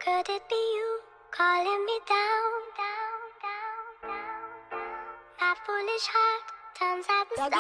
Could it be you calling me down, down, down, down? My foolish heart turns at the stars.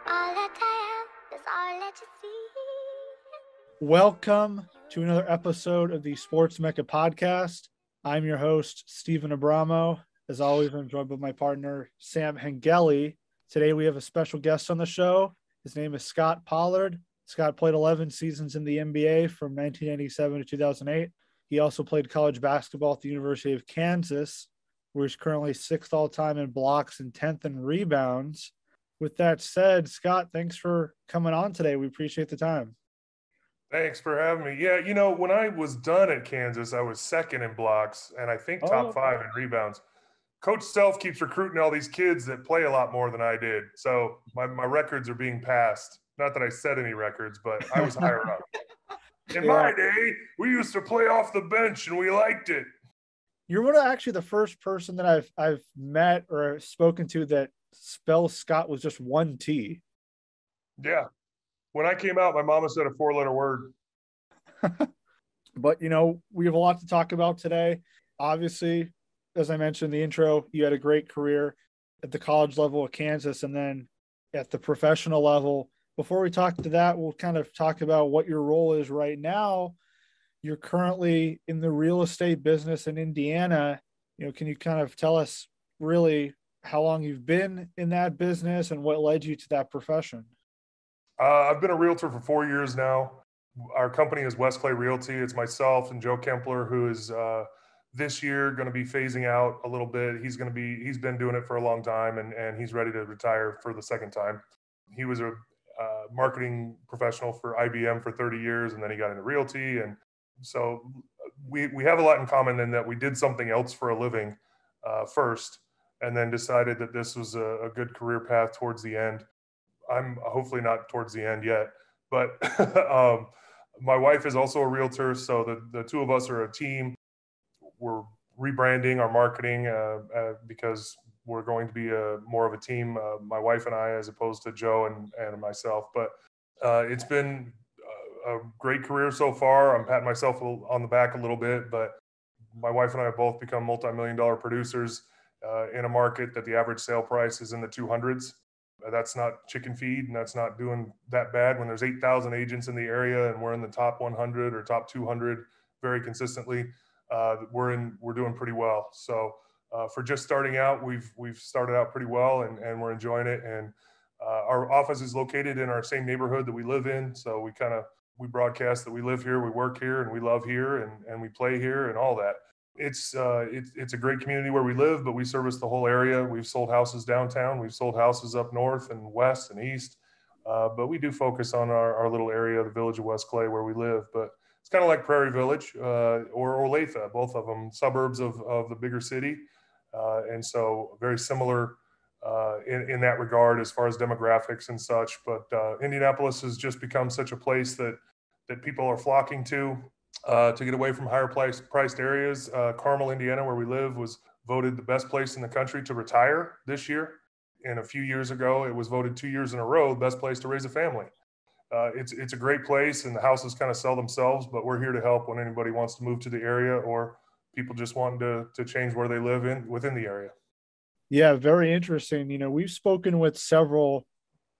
All that I am is all that you see. Welcome to another episode of the Sports Mecca podcast. I'm your host, Stephen Abramo. As always, I'm joined by my partner, Sam Hengeli. Today, we have a special guest on the show. His name is Scot Pollard. Scott played 11 seasons in the NBA from 1997 to 2008. He also played college basketball at the University of Kansas, where he's currently 6th all-time in blocks and 10th in rebounds. With that said, Scott, thanks for coming on today. We appreciate the time. Thanks for having me. Yeah, you know, when I was done at Kansas, I was 2nd in blocks and I think top 5 in rebounds. Coach Self keeps recruiting all these kids that play a lot more than I did. So my records are being passed. Not that I set any records, but I was higher up. In my day, we used to play off the bench and we liked it. You're one of actually the first person that I've met or spoken to that spells Scott with just one T. Yeah. When I came out, my mama said a 4-letter word. But, you know, we have a lot to talk about today. Obviously, as I mentioned in the intro, you had a great career at the college level at Kansas and then at the professional level. Before we talk to that, we'll kind of talk about what your role is right now. You're currently in the real estate business in Indiana. You know, can you kind of tell us really how long you've been in that business and what led you to that profession? I've been a realtor for 4 years now. Our company is West Clay Realty. It's myself and Joe Kempler, who is this year going to be phasing out a little bit. He's been doing it for a long time and he's ready to retire for the second time. He was a marketing professional for IBM for 30 years, and then he got into realty. And so we have a lot in common in that we did something else for a living first, and then decided that this was a good career path towards the end. I'm hopefully not towards the end yet, but my wife is also a realtor. So the two of us are a team. We're rebranding our marketing because we're going to be more of a team, my wife and I, as opposed to Joe and myself. But it's been a great career so far. I'm patting myself on the back a little bit, but my wife and I have both become multi-million-dollar producers in a market that the average sale price is in the 200s. That's not chicken feed, and that's not doing that bad when there's 8,000 agents in the area and we're in the top 100 or top 200 very consistently. We're doing pretty well. So for just starting out, we've started out pretty well and we're enjoying it. And our office is located in our same neighborhood that we live in. So we broadcast that we live here, we work here, and we love here, and we play here and all that. It's a great community where we live, but we service the whole area. We've sold houses downtown. We've sold houses up north and west and east. But we do focus on our little area, the village of West Clay, where we live. But it's kind of like Prairie Village or Olathe, both of them suburbs of the bigger city. And so very similar in that regard as far as demographics and such. But Indianapolis has just become such a place that people are flocking to get away from higher priced areas. Carmel, Indiana, where we live, was voted the best place in the country to retire this year. And a few years ago, it was voted 2 years in a row the best place to raise a family. It's a great place, and the houses kind of sell themselves, but we're here to help when anybody wants to move to the area or people just wanting to change where they live within the area. Yeah, very interesting. You know, we've spoken with several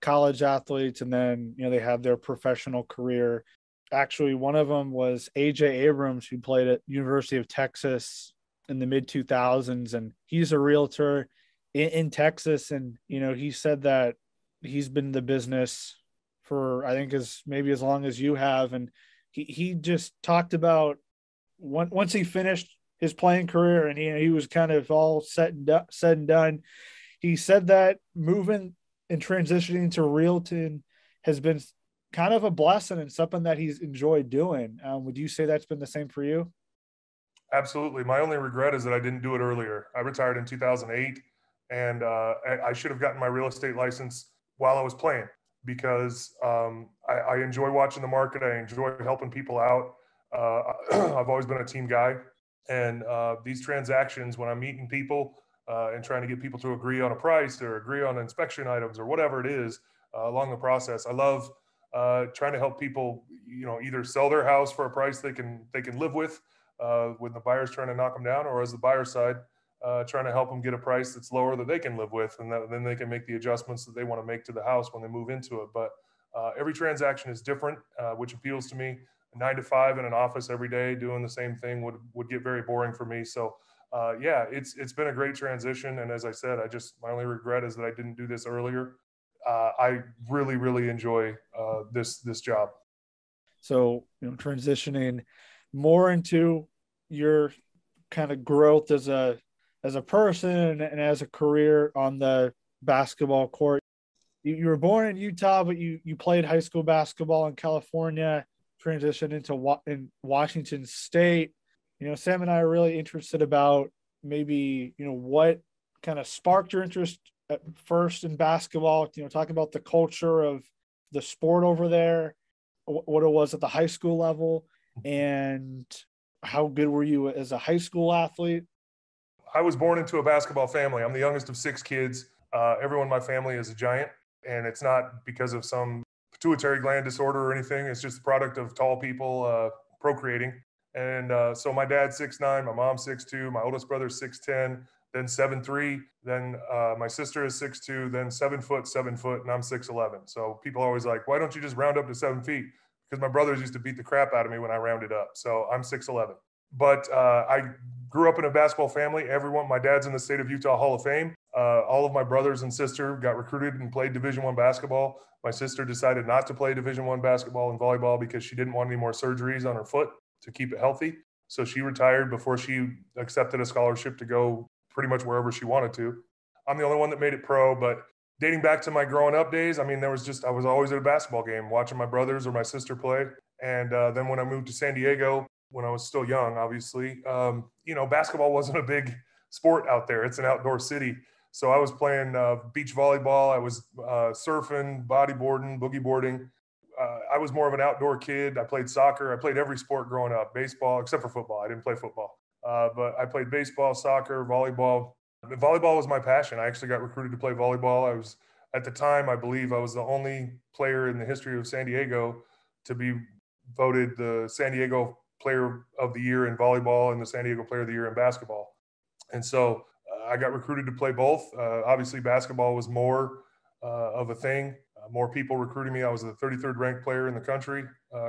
college athletes and then, you know, they have their professional career. Actually, one of them was AJ Abrams, who played at University of Texas in the mid 2000s. And he's a realtor in Texas. And, you know, he said that he's been in the business for, I think, maybe as long as you have. And he just talked about once he finished his playing career and he was kind of all said and done. He said that moving and transitioning to realty has been kind of a blessing and something that he's enjoyed doing. Would you say that's been the same for you? Absolutely. My only regret is that I didn't do it earlier. I retired in 2008, and I should have gotten my real estate license while I was playing because I enjoy watching the market. I enjoy helping people out. I've always been a team guy. And these transactions, when I'm meeting people and trying to get people to agree on a price or agree on inspection items or whatever it is along the process, I love trying to help people, either sell their house for a price they can live with, when the buyer's trying to knock them down, or as the buyer side, trying to help them get a price that's lower that they can live with, and then they can make the adjustments that they want to make to the house when they move into it. But every transaction is different, which appeals to me. 9 to 5 in an office every day doing the same thing would get very boring for me. So yeah, it's been a great transition. And as I said, my only regret is that I didn't do this earlier. I really, really enjoy this job. So, transitioning more into your kind of growth as a person and as a career on the basketball court. You were born in Utah, but you played high school basketball in California, transitioned in Washington State. Sam and I are really interested about maybe, what kind of sparked your interest at first in basketball, talking about the culture of the sport over there, what it was at the high school level, and how good were you as a high school athlete? I was born into a basketball family. I'm the youngest of 6 kids. Everyone in my family is a giant, and it's not because of some pituitary gland disorder or anything. It's just the product of tall people procreating. And so my dad's 6'9", my mom's 6'2", my oldest brother's 6'10", then 7'3", then my sister is 6'2", then 7 foot, and I'm 6'11". So people are always like, why don't you just round up to 7 feet? Because my brothers used to beat the crap out of me when I rounded up. So I'm 6'11". But I grew up in a basketball family. My dad's in the state of Utah Hall of Fame. All of my brothers and sister got recruited and played Division I basketball. My sister decided not to play Division I basketball and volleyball because she didn't want any more surgeries on her foot to keep it healthy. So she retired before she accepted a scholarship to go pretty much wherever she wanted to. I'm the only one that made it pro, but dating back to my growing up days, I was always at a basketball game watching my brothers or my sister play. And then when I moved to San Diego, when I was still young, obviously, basketball wasn't a big sport out there. It's an outdoor city. So I was playing beach volleyball. I was surfing, bodyboarding, boogie boarding. I was more of an outdoor kid. I played soccer. I played every sport growing up, baseball, except for football. I didn't play football. But I played baseball, soccer, volleyball. Volleyball was my passion. I actually got recruited to play volleyball. At the time, I believe I was the only player in the history of San Diego to be voted the San Diego Player of the Year in volleyball and the San Diego Player of the Year in basketball. And so I got recruited to play both. Obviously, basketball was more of a thing. More people recruiting me. I was the 33rd ranked player in the country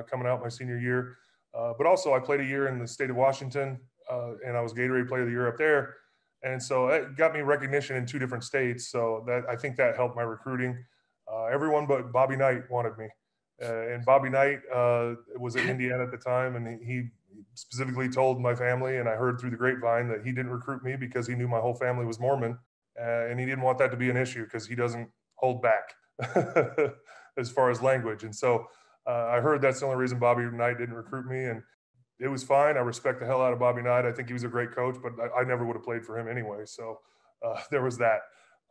coming out my senior year. But also I played a year in the state of Washington, and I was Gatorade Player of the Year up there. And so it got me recognition in 2 different states. So I think that helped my recruiting. Everyone but Bobby Knight wanted me. And Bobby Knight was in Indiana at the time, and he specifically told my family, and I heard through the grapevine, that he didn't recruit me because he knew my whole family was Mormon, and he didn't want that to be an issue because he doesn't hold back as far as language. And so I heard that's the only reason Bobby Knight didn't recruit me, and it was fine. I respect the hell out of Bobby Knight. I think he was a great coach, but I never would have played for him anyway. So there was that.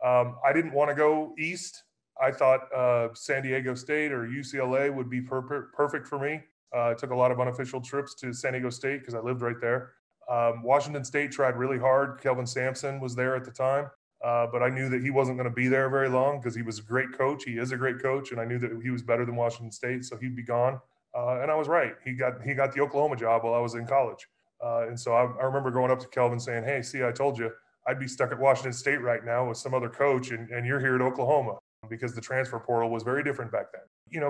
I didn't want to go east. I thought San Diego State or UCLA would be perfect for me. I took a lot of unofficial trips to San Diego State because I lived right there. Washington State tried really hard. Kelvin Sampson was there at the time, but I knew that he wasn't going to be there very long because he was a great coach. He is a great coach, and I knew that he was better than Washington State, so he'd be gone. And I was right. He got the Oklahoma job while I was in college. And so I remember going up to Kelvin saying, hey, see, I told you I'd be stuck at Washington State right now with some other coach, and you're here at Oklahoma, because the transfer portal was very different back then.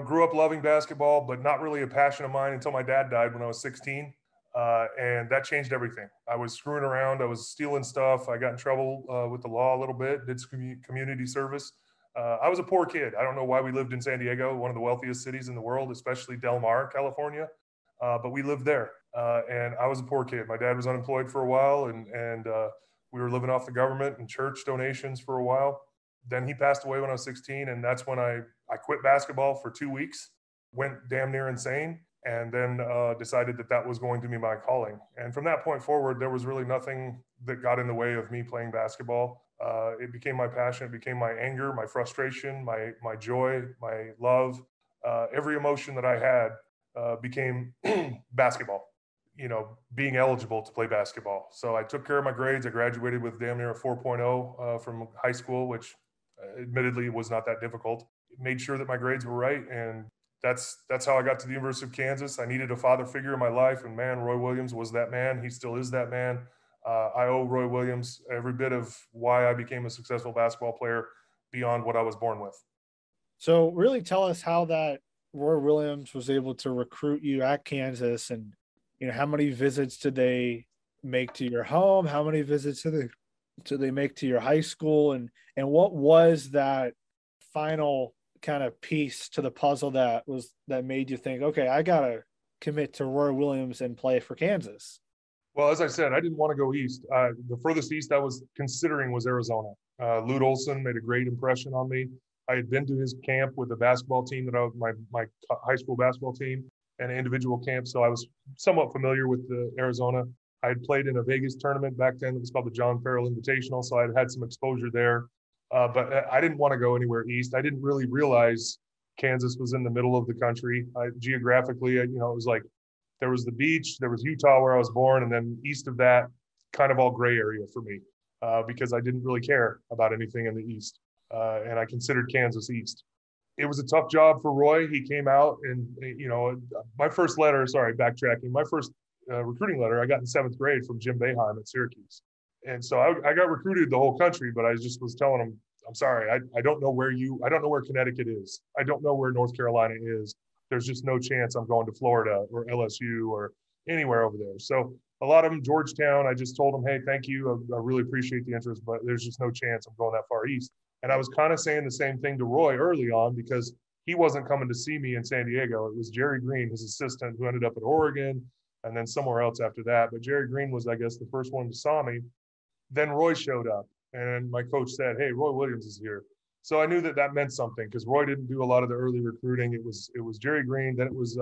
Grew up loving basketball, but not really a passion of mine until my dad died when I was 16. And that changed everything. I was screwing around. I was stealing stuff. I got in trouble with the law a little bit, did some community service. I was a poor kid. I don't know why we lived in San Diego, one of the wealthiest cities in the world, especially Del Mar, California. But we lived there. And I was a poor kid. My dad was unemployed for a while, and we were living off the government and church donations for a while. Then he passed away when I was 16, and that's when I quit basketball for 2 weeks, went damn near insane, and then decided that was going to be my calling. And from that point forward, there was really nothing that got in the way of me playing basketball. It became my passion. It became my anger, my frustration, my joy, my love. Every emotion that I had became basketball, being eligible to play basketball. So I took care of my grades. I graduated with damn near a 4.0 from high school, which admittedly was not that difficult. Made sure that my grades were right and that's how I got to the University of Kansas. I needed a father figure in my life, and man, Roy Williams was that man. He still is that man. I owe Roy Williams every bit of why I became a successful basketball player beyond what I was born with. So really tell us how that Roy Williams was able to recruit you at Kansas, and how many visits did they make to your home? How many visits did they make to your high school? And what was that final kind of piece to the puzzle that made you think, okay, I gotta commit to Roy Williams and play for Kansas? Well, as I said, I didn't want to go east. The furthest east I was considering was Arizona. Lute Olson made a great impression on me. I had been to his camp with the basketball team that I was my high school basketball team and individual camp. So I was somewhat familiar with the Arizona. I had played in a Vegas tournament back then. It was called the John Farrell Invitational. So I had some exposure there. But I didn't want to go anywhere east. I didn't really realize Kansas was in the middle of the country. Geographically, it was like there was the beach, there was Utah where I was born, and then east of that, kind of all gray area for me because I didn't really care about anything in the east. And I considered Kansas east. It was a tough job for Roy. He came out and, my first letter, backtracking, my first recruiting letter I got in 7th grade from Jim Boeheim at Syracuse. And so I got recruited the whole country, but I just was telling him, I'm sorry, I don't know where Connecticut is. I don't know where North Carolina is. There's just no chance I'm going to Florida or LSU or anywhere over there. So a lot of them, Georgetown, I just told them, hey, thank you. I really appreciate the interest, but there's just no chance I'm going that far east. And I was kind of saying the same thing to Roy early on because he wasn't coming to see me in San Diego. It was Jerry Green, his assistant, who ended up at Oregon and then somewhere else after that. But Jerry Green was, I guess, the first one who saw me. Then Roy showed up and my coach said, hey, Roy Williams is here. So I knew that meant something because Roy didn't do a lot of the early recruiting. It was Jerry Green. Then it was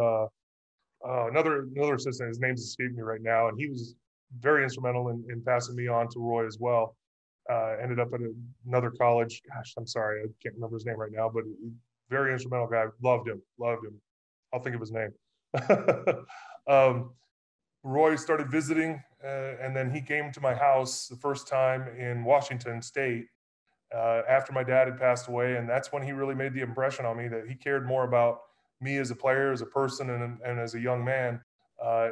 another assistant. His name's escaping me right now. And he was very instrumental in passing me on to Roy as well. Ended up at another college. Gosh, I'm sorry. I can't remember his name right now, but very instrumental guy. Loved him. I'll think of his name. Roy started visiting, and then he came to my house the first time in Washington State after my dad had passed away. And that's when he really made the impression on me that he cared more about me as a player, as a person, and as a young man,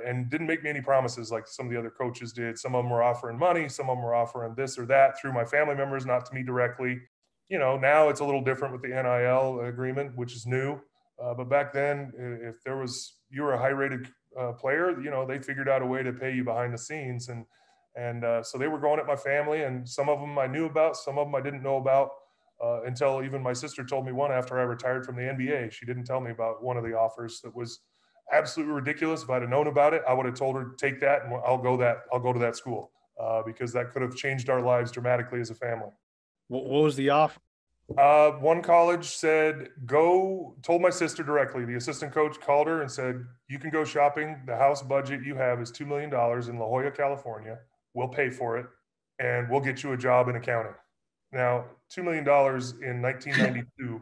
and didn't make me any promises like some of the other coaches did. Some of them were offering money. Some of them were offering this or that through my family members, not to me directly. Now it's a little different with the NIL agreement, which is new. But back then, if you were a high-rated player, they figured out a way to pay you behind the scenes. And so they were going at my family, and some of them I knew about, some of them I didn't know about until even my sister told me one after I retired from the NBA. She didn't tell me about one of the offers that was absolutely ridiculous. If I'd have known about it, I would have told her, take that and I'll go to that school because that could have changed our lives dramatically as a family. What was the offer? One college told my sister directly. The assistant coach called her and said, you can go shopping. The house budget you have is $2 million in La Jolla, California. We'll pay for it and we'll get you a job in accounting. Now, $2 million in 1992,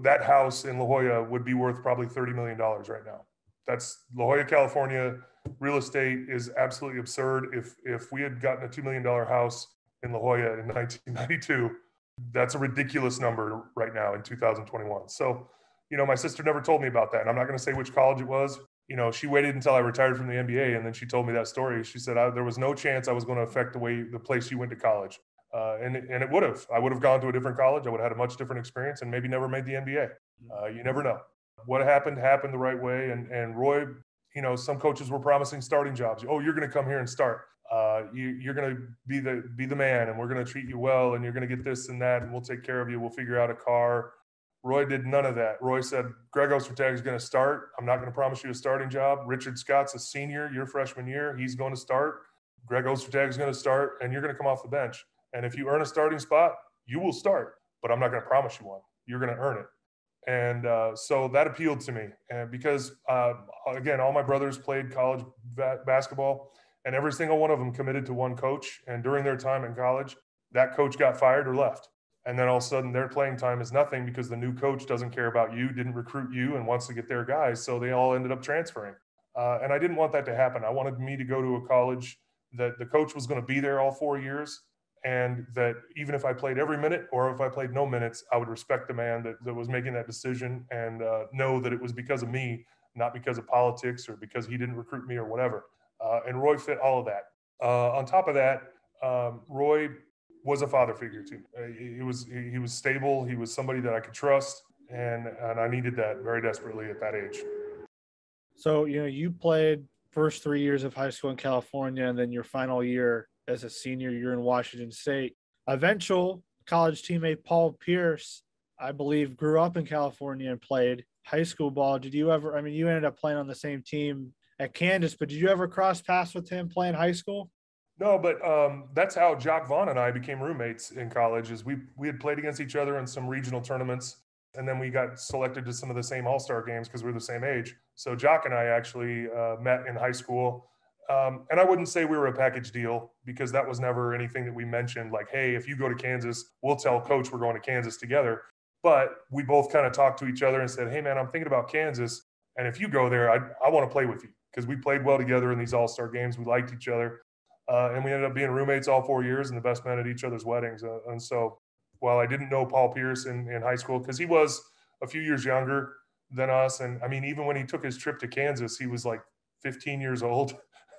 that house in La Jolla would be worth probably $30 million right now. That's La Jolla, California. Real estate is absolutely absurd. If we had gotten a $2 million house in La Jolla in 1992, that's a ridiculous number right now in 2021. So, my sister never told me about that. And I'm not going to say which college it was. She waited until I retired from the NBA. And then she told me that story. She said, there was no chance I was going to affect the place you went to college. And it would have. I would have gone to a different college. I would have had a much different experience and maybe never made the NBA. You never know. What happened the right way. And Roy, some coaches were promising starting jobs. Oh, you're going to come here and start. You're going to be the man, and we're going to treat you well, and you're going to get this and that, and we'll take care of you. We'll figure out a car. Roy did none of that. Roy said, Greg Ostertag is going to start. I'm not going to promise you a starting job. Richard Scott's a senior, your freshman year. He's going to start. Greg Ostertag is going to start, and you're going to come off the bench. And if you earn a starting spot, you will start, but I'm not going to promise you one. You're going to earn it. And so that appealed to me. And because, again, all my brothers played college basketball, and every single one of them committed to one coach. And during their time in college, that coach got fired or left. And then all of a sudden their playing time is nothing because the new coach doesn't care about you, didn't recruit you, and wants to get their guys. So they all ended up transferring. And I didn't want that to happen. I wanted me to go to a college that the coach was going to be there all 4 years and that even if I played every minute or if I played no minutes, I would respect the man that was making that decision and know that it was because of me, not because of politics or because he didn't recruit me or whatever. And Roy fit all of that. On top of that, Roy was a father figure too. He was stable. He was somebody that I could trust, and I needed that very desperately at that age. So, you played first 3 years of high school in California, and then your final year as a senior, you're in Washington State. Eventual college teammate Paul Pierce, I believe, grew up in California and played high school ball. Did you ever, you ended up playing on the same team at Kansas, but did you ever cross paths with him playing high school? No, but that's how Jock Vaughn and I became roommates in college. Is we had played against each other in some regional tournaments, and then we got selected to some of the same all-star games because we were the same age. So Jock and I actually met in high school. And I wouldn't say we were a package deal because that was never anything that we mentioned like, hey, if you go to Kansas, we'll tell coach we're going to Kansas together. But we both kind of talked to each other and said, hey, man, I'm thinking about Kansas. And if you go there, I want to play with you because we played well together in these all-star games. We liked each other. And we ended up being roommates all 4 years and the best men at each other's weddings. And so while I didn't know Paul Pierce in high school, because he was a few years younger than us. And even when he took his trip to Kansas, he was like 15 years old.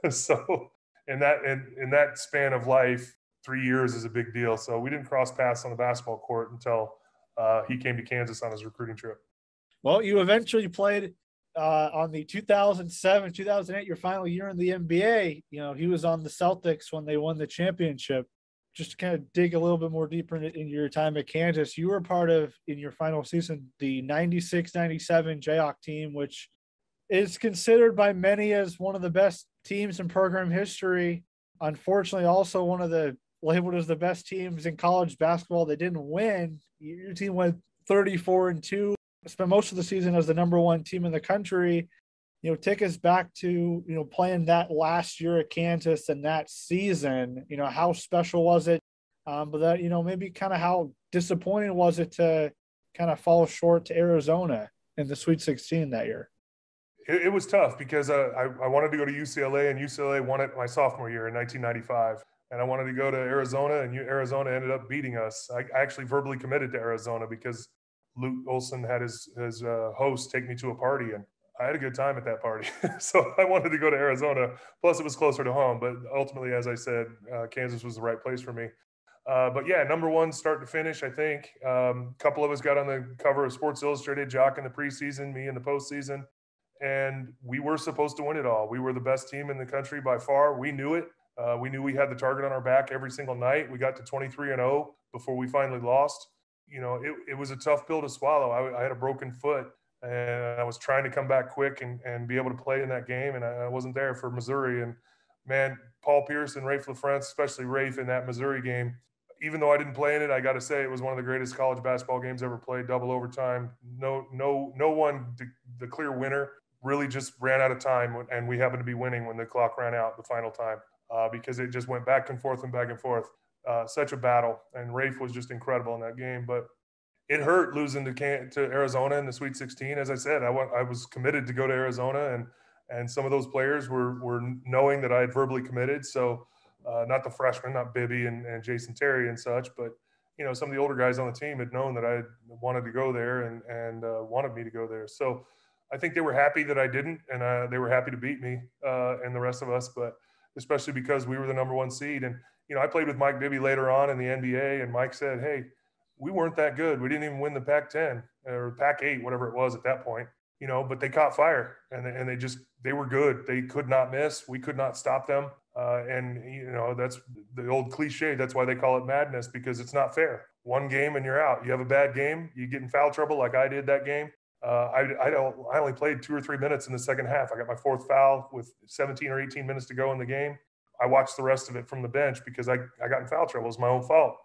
So in that span of life, 3 years is a big deal. So we didn't cross paths on the basketball court until he came to Kansas on his recruiting trip. Well, you eventually played on the 2007, 2008, your final year in the NBA. He was on the Celtics when they won the championship. Just to kind of dig a little bit more deeper in your time at Kansas, you were part of, in your final season, the 96-97 Jayhawk team, which is considered by many as one of the best teams in program history. Unfortunately, also one of the labeled as the best teams in college basketball that didn't win. Your team went 34-2, spent most of the season as the number one team in the country. Take us back to, playing that last year at Kansas and that season. How special was it? But that, maybe kind of how disappointing was it to kind of fall short to Arizona in the Sweet 16 that year? It was tough because I wanted to go to UCLA, and UCLA won it my sophomore year in 1995. And I wanted to go to Arizona, and Arizona ended up beating us. I actually verbally committed to Arizona because Luke Olson had his host take me to a party, and I had a good time at that party. So I wanted to go to Arizona. Plus, it was closer to home. But ultimately, as I said, Kansas was the right place for me. But yeah, number one, start to finish, I think. A couple of us got on the cover of Sports Illustrated, Jock in the preseason, me in the postseason. And we were supposed to win it all. We were the best team in the country by far. We knew it. We knew we had the target on our back every single night. We got to 23-0 before we finally lost. It was a tough pill to swallow. I had a broken foot, and I was trying to come back quick and be able to play in that game, and I wasn't there for Missouri. And, man, Paul Pierce and Rafe LaFrance, especially Rafe in that Missouri game, even though I didn't play in it, I got to say it was one of the greatest college basketball games ever played, double overtime. No one, the clear winner, really just ran out of time, and we happened to be winning when the clock ran out the final time because it just went back and forth and back and forth. Such a battle, and Rafe was just incredible in that game. But it hurt losing to Arizona in the Sweet 16. As I said, I was committed to go to Arizona, and some of those players were knowing that I had verbally committed. So not the freshmen, not Bibby and Jason Terry and such, but some of the older guys on the team had known that I wanted to go there and wanted me to go there. So I think they were happy that I didn't, and they were happy to beat me and the rest of us, but especially because we were the number one seed. And I played with Mike Bibby later on in the NBA, and Mike said, hey, we weren't that good. We didn't even win the Pac-10 or Pac-8, whatever it was at that point, but they caught fire, and they were good. They could not miss. We could not stop them. And that's the old cliche. That's why they call it madness, because it's not fair. One game and you're out. You have a bad game, you get in foul trouble like I did that game. I only played 2 or 3 minutes in the second half. I got my fourth foul with 17 or 18 minutes to go in the game. I watched the rest of it from the bench because I got in foul trouble. It was my own fault.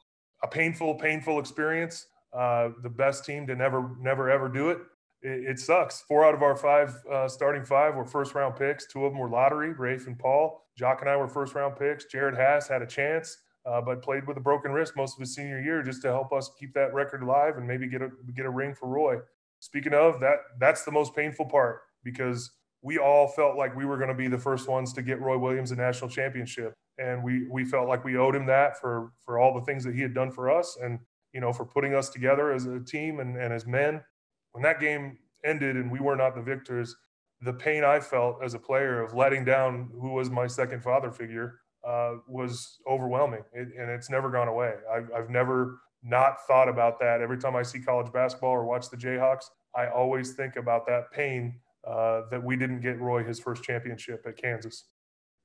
A painful experience. The best team to never ever do it. It sucks. 4 out of our 5 starting 5 were first-round picks. 2 of them were lottery, Rafe and Paul. Jock and I were first-round picks. Jared Haas had a chance, but played with a broken wrist most of his senior year just to help us keep that record alive and maybe get a ring for Roy. Speaking of, that's the most painful part, because we all felt like we were going to be the first ones to get Roy Williams a national championship. And we felt like we owed him that for all the things that he had done for us and, for putting us together as a team and as men. When that game ended and we were not the victors, the pain I felt as a player of letting down who was my second father figure was overwhelming. And it's never gone away. I've never not thought about that. Every time I see college basketball or watch the Jayhawks, I always think about that pain that we didn't get Roy his first championship at Kansas.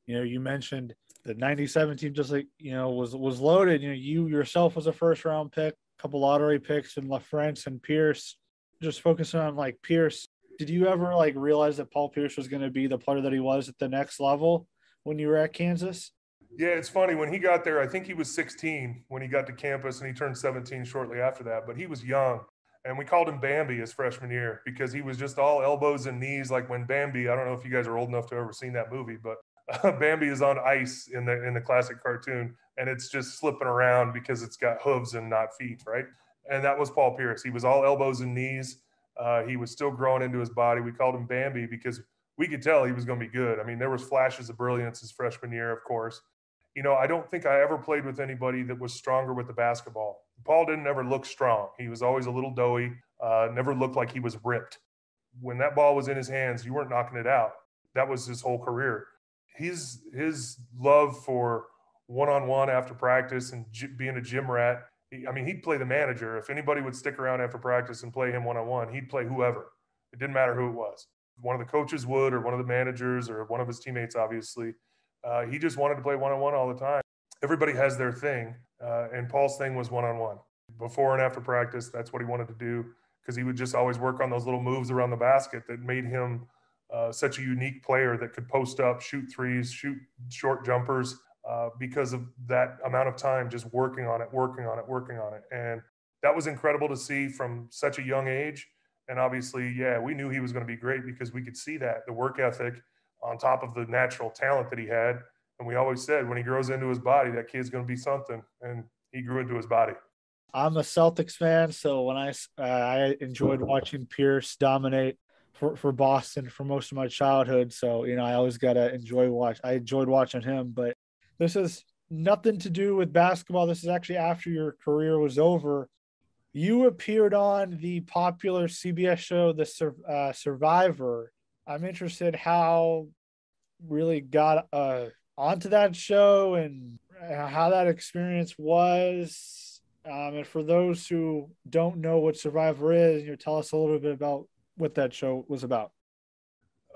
You mentioned the 97 team just was loaded. You yourself was a first round pick, a couple lottery picks in LaFrance and Pierce. Just focusing on Pierce, did you ever realize that Paul Pierce was going to be the player that he was at the next level when you were at Kansas? Yeah, it's funny. When he got there, I think he was 16 when he got to campus, and he turned 17 shortly after that. But he was young, and we called him Bambi his freshman year because he was just all elbows and knees, like when Bambi. I don't know if you guys are old enough to have ever seen that movie, but Bambi is on ice in the classic cartoon, and it's just slipping around because it's got hooves and not feet, right? And that was Paul Pierce. He was all elbows and knees. He was still growing into his body. We called him Bambi because we could tell he was going to be good. I mean, there was flashes of brilliance his freshman year, of course. I don't think I ever played with anybody that was stronger with the basketball. Paul didn't ever look strong. He was always a little doughy, never looked like he was ripped. When that ball was in his hands, you weren't knocking it out. That was his whole career. His love for one-on-one after practice and being a gym rat, he'd play the manager. If anybody would stick around after practice and play him one-on-one, he'd play whoever. It didn't matter who it was. One of the coaches would, or one of the managers, or one of his teammates, obviously. He just wanted to play one-on-one all the time. Everybody has their thing, and Paul's thing was one-on-one. Before and after practice, that's what he wanted to do because he would just always work on those little moves around the basket that made him such a unique player that could post up, shoot threes, shoot short jumpers because of that amount of time just working on it. And that was incredible to see from such a young age. And obviously, yeah, we knew he was going to be great because we could see that, the work ethic on top of the natural talent that he had. And we always said when he grows into his body, that kid's going to be something. And he grew into his body. I'm a Celtics fan, so when I enjoyed watching Pierce dominate for Boston for most of my childhood. So, I always got to I enjoyed watching him. But this is nothing to do with basketball. This is actually after your career was over. You appeared on the popular CBS show, The Survivor. I'm interested how really got onto that show and how that experience was. And for those who don't know what Survivor is, tell us a little bit about what that show was about.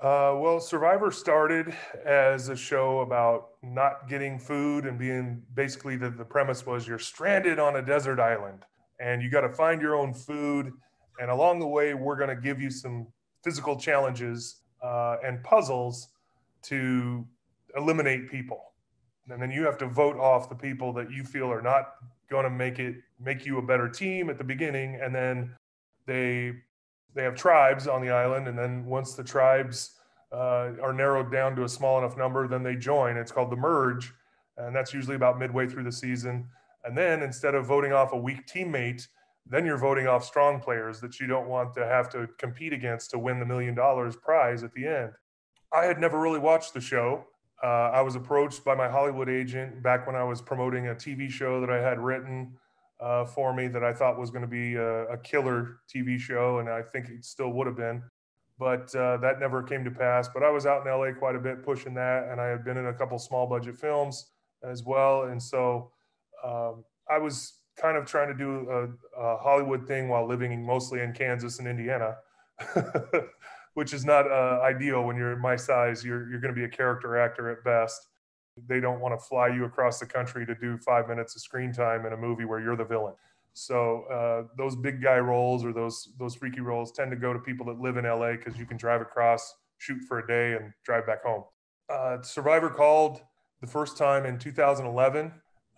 Well, Survivor started as a show about not getting food and being basically the premise was you're stranded on a desert island and you got to find your own food. And along the way, we're going to give you some physical challenges and puzzles to eliminate people. And then you have to vote off the people that you feel are not going to make you a better team at the beginning. And then they have tribes on the island. And then once the tribes are narrowed down to a small enough number, then they join. It's called the merge. And that's usually about midway through the season. And then instead of voting off a weak teammate, then you're voting off strong players that you don't want to have to compete against to win the $1 million prize at the end. I had never really watched the show. I was approached by my Hollywood agent back when I was promoting a TV show that I had written for me that I thought was going to be a killer TV show, and I think it still would have been. But that never came to pass. But I was out in LA quite a bit pushing that, and I had been in a couple small budget films as well. And so I was kind of trying to do a Hollywood thing while living mostly in Kansas and Indiana, which is not ideal when you're my size. You're going to be a character actor at best. They don't want to fly you across the country to do 5 minutes of screen time in a movie where you're the villain. So those big guy roles or those freaky roles tend to go to people that live in LA because you can drive across, shoot for a day, and drive back home. Survivor called the first time in 2011.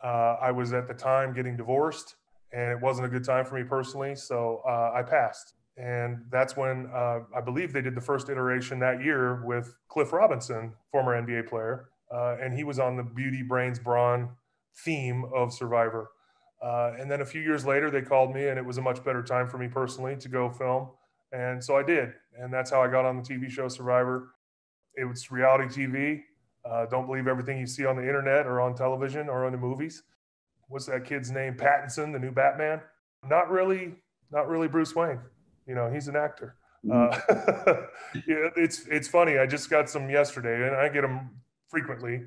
I was at the time getting divorced, and it wasn't a good time for me personally, so I passed. And that's when I believe they did the first iteration that year with Cliff Robinson, former NBA player, and he was on the Beauty, Brains, Brawn theme of Survivor. And then a few years later, they called me, and it was a much better time for me personally to go film. And so I did. And that's how I got on the TV show Survivor. It was reality TV. Don't believe everything you see on the internet or on television or on the movies. What's that kid's name? Pattinson, the new Batman? Not really Bruce Wayne. You know, he's an actor. Yeah, it's funny. I just got some yesterday, and I get them frequently.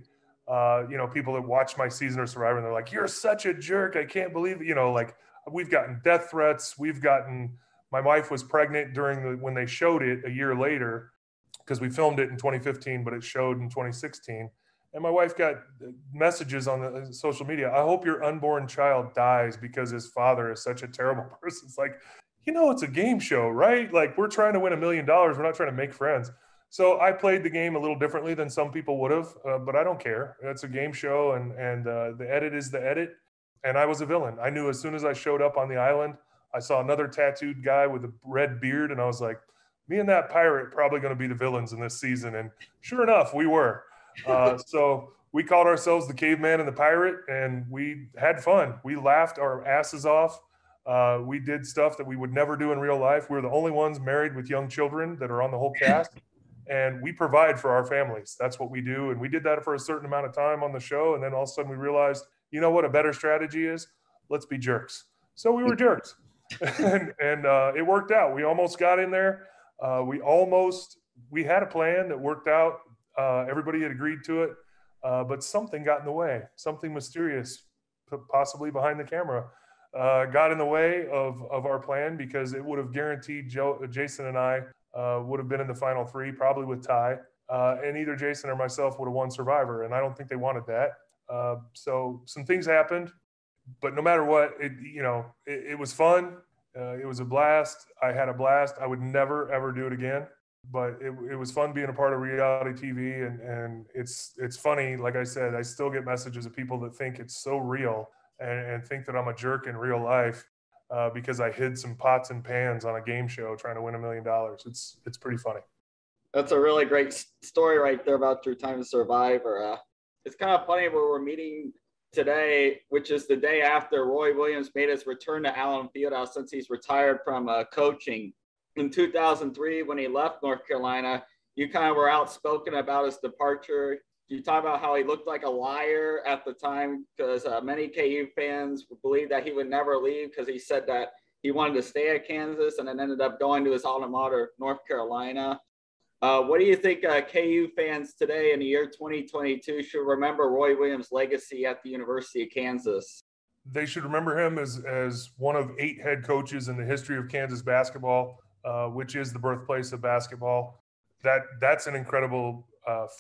You know, people that watch my season of Survivor, and they're like, "You're such a jerk! I can't believe it." You know, like we've gotten death threats. My wife was pregnant when they showed it a year later, because we filmed it in 2015, but it showed in 2016. And my wife got messages on the social media. I hope your unborn child dies because his father is such a terrible person. It's like, you know, it's a game show, right? Like, we're trying to win $1 million. We're not trying to make friends. So I played the game a little differently than some people would have, but I don't care. It's a game show, and the edit is the edit. And I was a villain. I knew as soon as I showed up on the island, I saw another tattooed guy with a red beard, and I was like, me and that pirate probably going to be the villains in this season. And sure enough, we were. So we called ourselves the Caveman and the Pirate, and we had fun. We laughed our asses off. We did stuff that we would never do in real life. We were the only ones married with young children that are on the whole cast. And we provide for our families. That's what we do. And we did that for a certain amount of time on the show. And then all of a sudden we realized, you know what a better strategy is? Let's be jerks. So we were jerks. and it worked out. We almost got in there. We had a plan that worked out. Everybody had agreed to it, but something got in the way. Something mysterious, possibly behind the camera, got in the way of our plan, because it would have guaranteed Jason and I would have been in the final three, probably with Ty, and either Jason or myself would have won Survivor, and I don't think they wanted that. So some things happened, but no matter what, it was fun. It was a blast. I had a blast. I would never, ever do it again. But it was fun being a part of reality TV. And it's funny. Like I said, I still get messages of people that think it's so real and think that I'm a jerk in real life because I hid some pots and pans on a game show trying to win $1 million. It's pretty funny. That's a really great story right there about your time as Survivor. It's kind of funny where we're meeting today, which is the day after Roy Williams made his return to Allen Fieldhouse since he's retired from coaching. In 2003, when he left North Carolina, you kind of were outspoken about his departure. You talk about how he looked like a liar at the time, because many KU fans believed that he would never leave, because he said that he wanted to stay at Kansas and then ended up going to his alma mater, North Carolina. What do you think KU fans today in the year 2022 should remember Roy Williams' legacy at the University of Kansas? They should remember him as one of 8 head coaches in the history of Kansas basketball, which is the birthplace of basketball. That's an incredible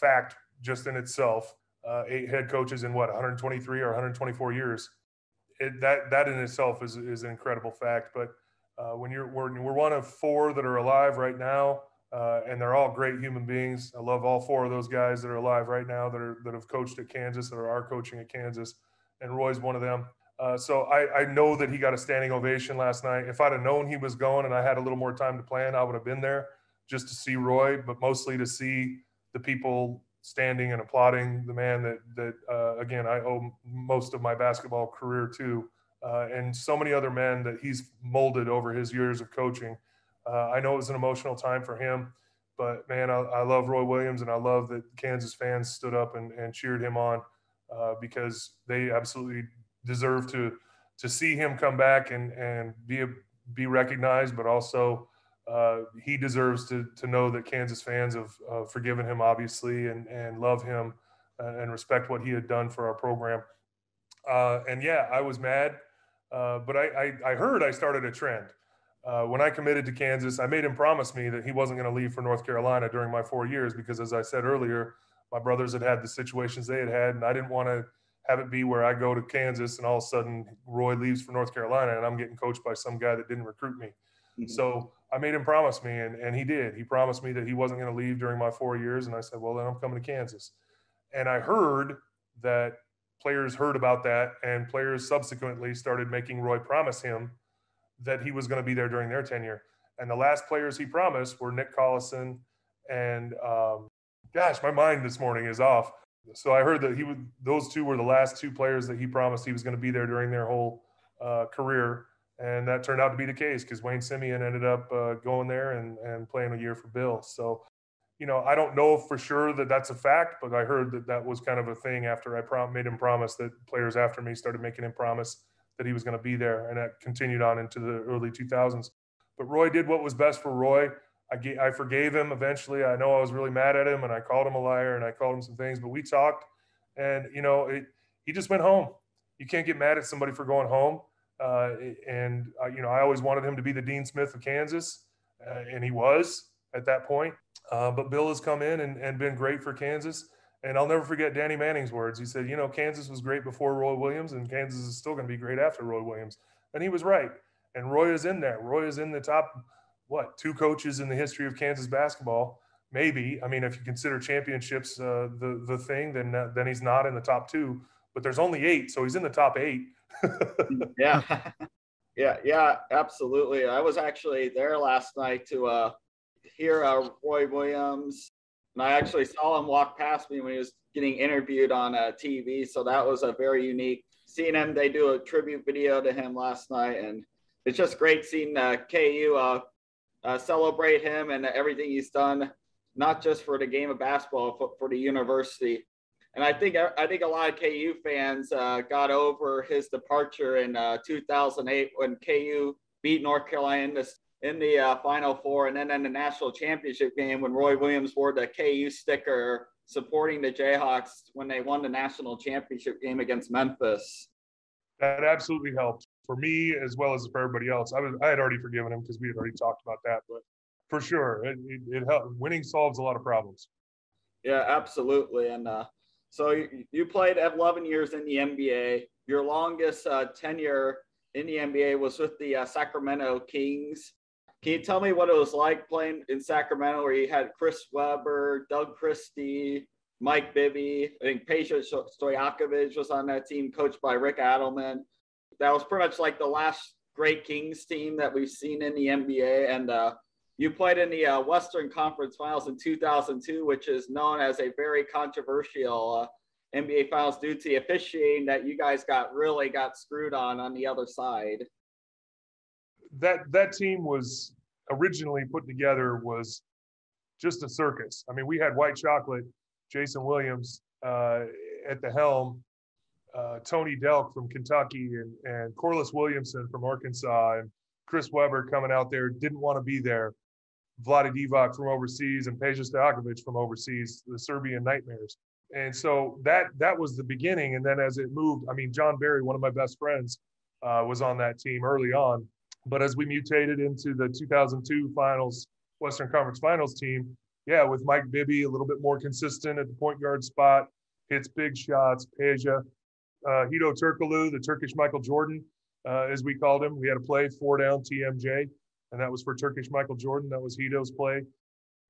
fact just in itself. 8 head coaches in 123 or 124 years. That in itself is an incredible fact. But we're one of 4 that are alive right now. And they're all great human beings. I love all 4 of those guys that are alive right now that have coached at Kansas, that are coaching at Kansas, and Roy's one of them. So I know that he got a standing ovation last night. If I'd have known he was going and I had a little more time to plan, I would have been there just to see Roy, but mostly to see the people standing and applauding the man that again, I owe most of my basketball career to, and so many other men that he's molded over his years of coaching. I know it was an emotional time for him, but man, I love Roy Williams, and I love that Kansas fans stood up and cheered him on because they absolutely deserve to see him come back and be recognized, but also he deserves to know that Kansas fans have forgiven him, obviously, and love him and respect what he had done for our program. And yeah, I was mad, but I heard I started a trend. When I committed to Kansas, I made him promise me that he wasn't going to leave for North Carolina during my 4 years because, as I said earlier, my brothers had the situations they had, and I didn't want to have it be where I go to Kansas and all of a sudden Roy leaves for North Carolina and I'm getting coached by some guy that didn't recruit me. Mm-hmm. So I made him promise me, and he did. He promised me that he wasn't going to leave during my 4 years, and I said, well, then I'm coming to Kansas. And I heard that players heard about that, and players subsequently started making Roy promise him that he was going to be there during their tenure. And the last players he promised were Nick Collison and gosh, my mind this morning is off. So I heard that those 2 were the last 2 players that he promised he was going to be there during their whole career. And that turned out to be the case because Wayne Simeon ended up going there and playing a year for Bill. So I don't know for sure that that's a fact, but I heard that that was kind of a thing after I made him promise, that players after me started making him promise that he was going to be there. And that continued on into the early 2000s. But Roy did what was best for Roy. I forgave him eventually. I know I was really mad at him, and I called him a liar, and I called him some things, but we talked, and, he just went home. You can't get mad at somebody for going home. I always wanted him to be the Dean Smith of Kansas, and he was at that point. But Bill has come in and been great for Kansas. And I'll never forget Danny Manning's words. He said, Kansas was great before Roy Williams, and Kansas is still going to be great after Roy Williams. And he was right. And Roy is in there. Roy is in the top, 2 coaches in the history of Kansas basketball. Maybe. I mean, if you consider championships the thing, then he's not in the top 2. But there's only 8, so he's in the top 8. Yeah. Yeah, absolutely. I was actually there last night to hear Roy Williams, and I actually saw him walk past me when he was getting interviewed on TV. So that was a very unique seeing him. They do a tribute video to him last night, and it's just great seeing KU celebrate him and everything he's done, not just for the game of basketball, but for the university. And I think a lot of KU fans got over his departure in 2008 when KU beat North Carolina in the Final Four, and then in the national championship game when Roy Williams wore the KU sticker supporting the Jayhawks when they won the national championship game against Memphis. That absolutely helped for me as well as for everybody else. I had already forgiven him because we had already talked about that, but for sure, it helped. Winning solves a lot of problems. Yeah, absolutely. And so you played 11 years in the NBA. Your longest tenure in the NBA was with the Sacramento Kings. Can you tell me what it was like playing in Sacramento, where you had Chris Webber, Doug Christie, Mike Bibby? I think Peja Stojakovic was on that team, coached by Rick Adelman. That was pretty much like the last great Kings team that we've seen in the NBA. And you played in the Western Conference Finals in 2002, which is known as a very controversial NBA Finals due to the officiating that you guys got screwed on the other side. That team was originally put together was just a circus. I mean, we had White Chocolate, Jason Williams at the helm, Tony Delk from Kentucky, and Corliss Williamson from Arkansas, and Chris Webber coming out there, didn't want to be there. Vlade Divac from overseas and Peja Stojakovic from overseas, the Serbian Nightmares. And so that was the beginning. And then as it moved, I mean, John Barry, one of my best friends, was on that team early on. But as we mutated into the 2002 finals, Western Conference Finals team, with Mike Bibby, a little bit more consistent at the point guard spot, hits big shots, Peja, Hito Turkoglu, the Turkish Michael Jordan, as we called him. We had a play 4 down TMJ, and that was for Turkish Michael Jordan. That was Hito's play.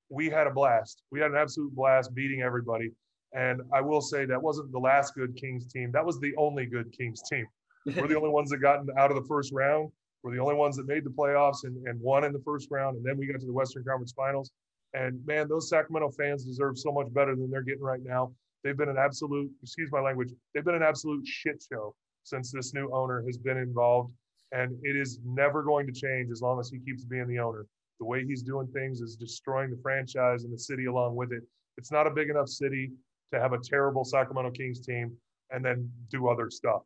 We had a blast. We had an absolute blast beating everybody. And I will say that wasn't the last good Kings team. That was the only good Kings team. We're the only ones that got out of the first round. We're the only ones that made the playoffs and won in the first round. And then we got to the Western Conference Finals. And, man, those Sacramento fans deserve so much better than they're getting right now. They've been an absolute, excuse my language, they've been an absolute shit show since this new owner has been involved. And it is never going to change as long as he keeps being the owner. The way he's doing things is destroying the franchise and the city along with it. It's not a big enough city to have a terrible Sacramento Kings team and then do other stuff.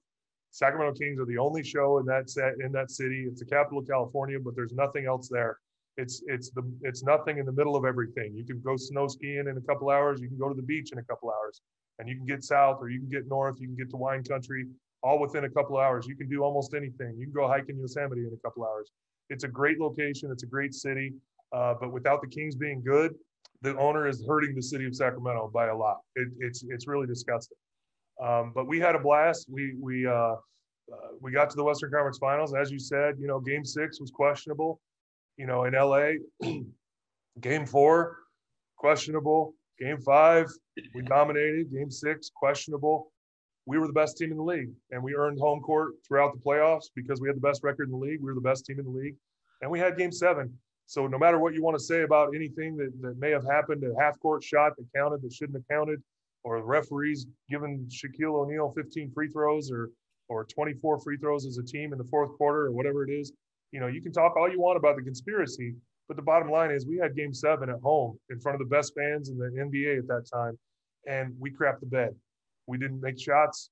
Sacramento Kings are the only show in that city. It's the capital of California, but there's nothing else there. It's nothing in the middle of everything. You can go snow skiing in a couple hours. You can go to the beach in a couple hours, and you can get south or you can get north. You can get to wine country all within a couple of hours. You can do almost anything. You can go hike in Yosemite in a couple of hours. It's a great location. It's a great city. But without the Kings being good, the owner is hurting the city of Sacramento by a lot. It's really disgusting. But we had a blast. We got to the Western Conference Finals. As you said, Game 6 was questionable. In LA, Game 4, questionable. Game 5, we dominated. Game 6, questionable. We were the best team in the league, and we earned home court throughout the playoffs because we had the best record in the league. We were the best team in the league, and we had Game 7. So no matter what you want to say about anything that may have happened, a half-court shot that counted that shouldn't have counted, or the referees giving Shaquille O'Neal 15 free throws or 24 free throws as a team in the fourth quarter or whatever it is, you can talk all you want about the conspiracy, But the bottom line is we had Game 7 at home in front of the best fans in the NBA at that time, and we crapped the bed. We didn't make shots.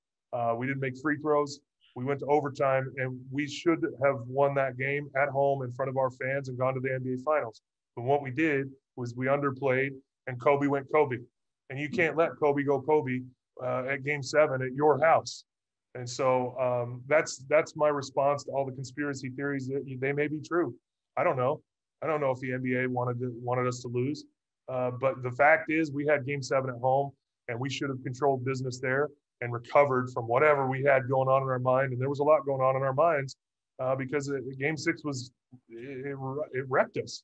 We didn't make free throws. We went to overtime, and we should have won that game at home in front of our fans and gone to the NBA Finals. But what we did was we underplayed, and Kobe went Kobe. And you can't let Kobe go Kobe at Game 7 at your house. And so that's my response to all the conspiracy theories. That they may be true. I don't know. I don't know if the NBA wanted us to lose. But the fact is we had Game 7 at home, and we should have controlled business there and recovered from whatever we had going on in our mind. And there was a lot going on in our minds because Game 6 it wrecked us.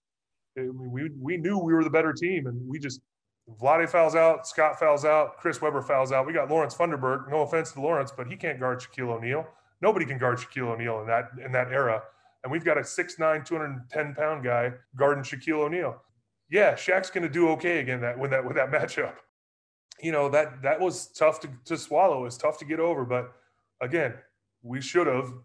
We knew we were the better team, and we just Vlade fouls out, Scott fouls out, Chris Webber fouls out. We got Lawrence Funderburk. No offense to Lawrence, but he can't guard Shaquille O'Neal. Nobody can guard Shaquille O'Neal in that era. And we've got a 6'9", 210-pound guy guarding Shaquille O'Neal. Yeah, Shaq's going to do okay again with that matchup. You know, that was tough to swallow. It was tough to get over. But again, we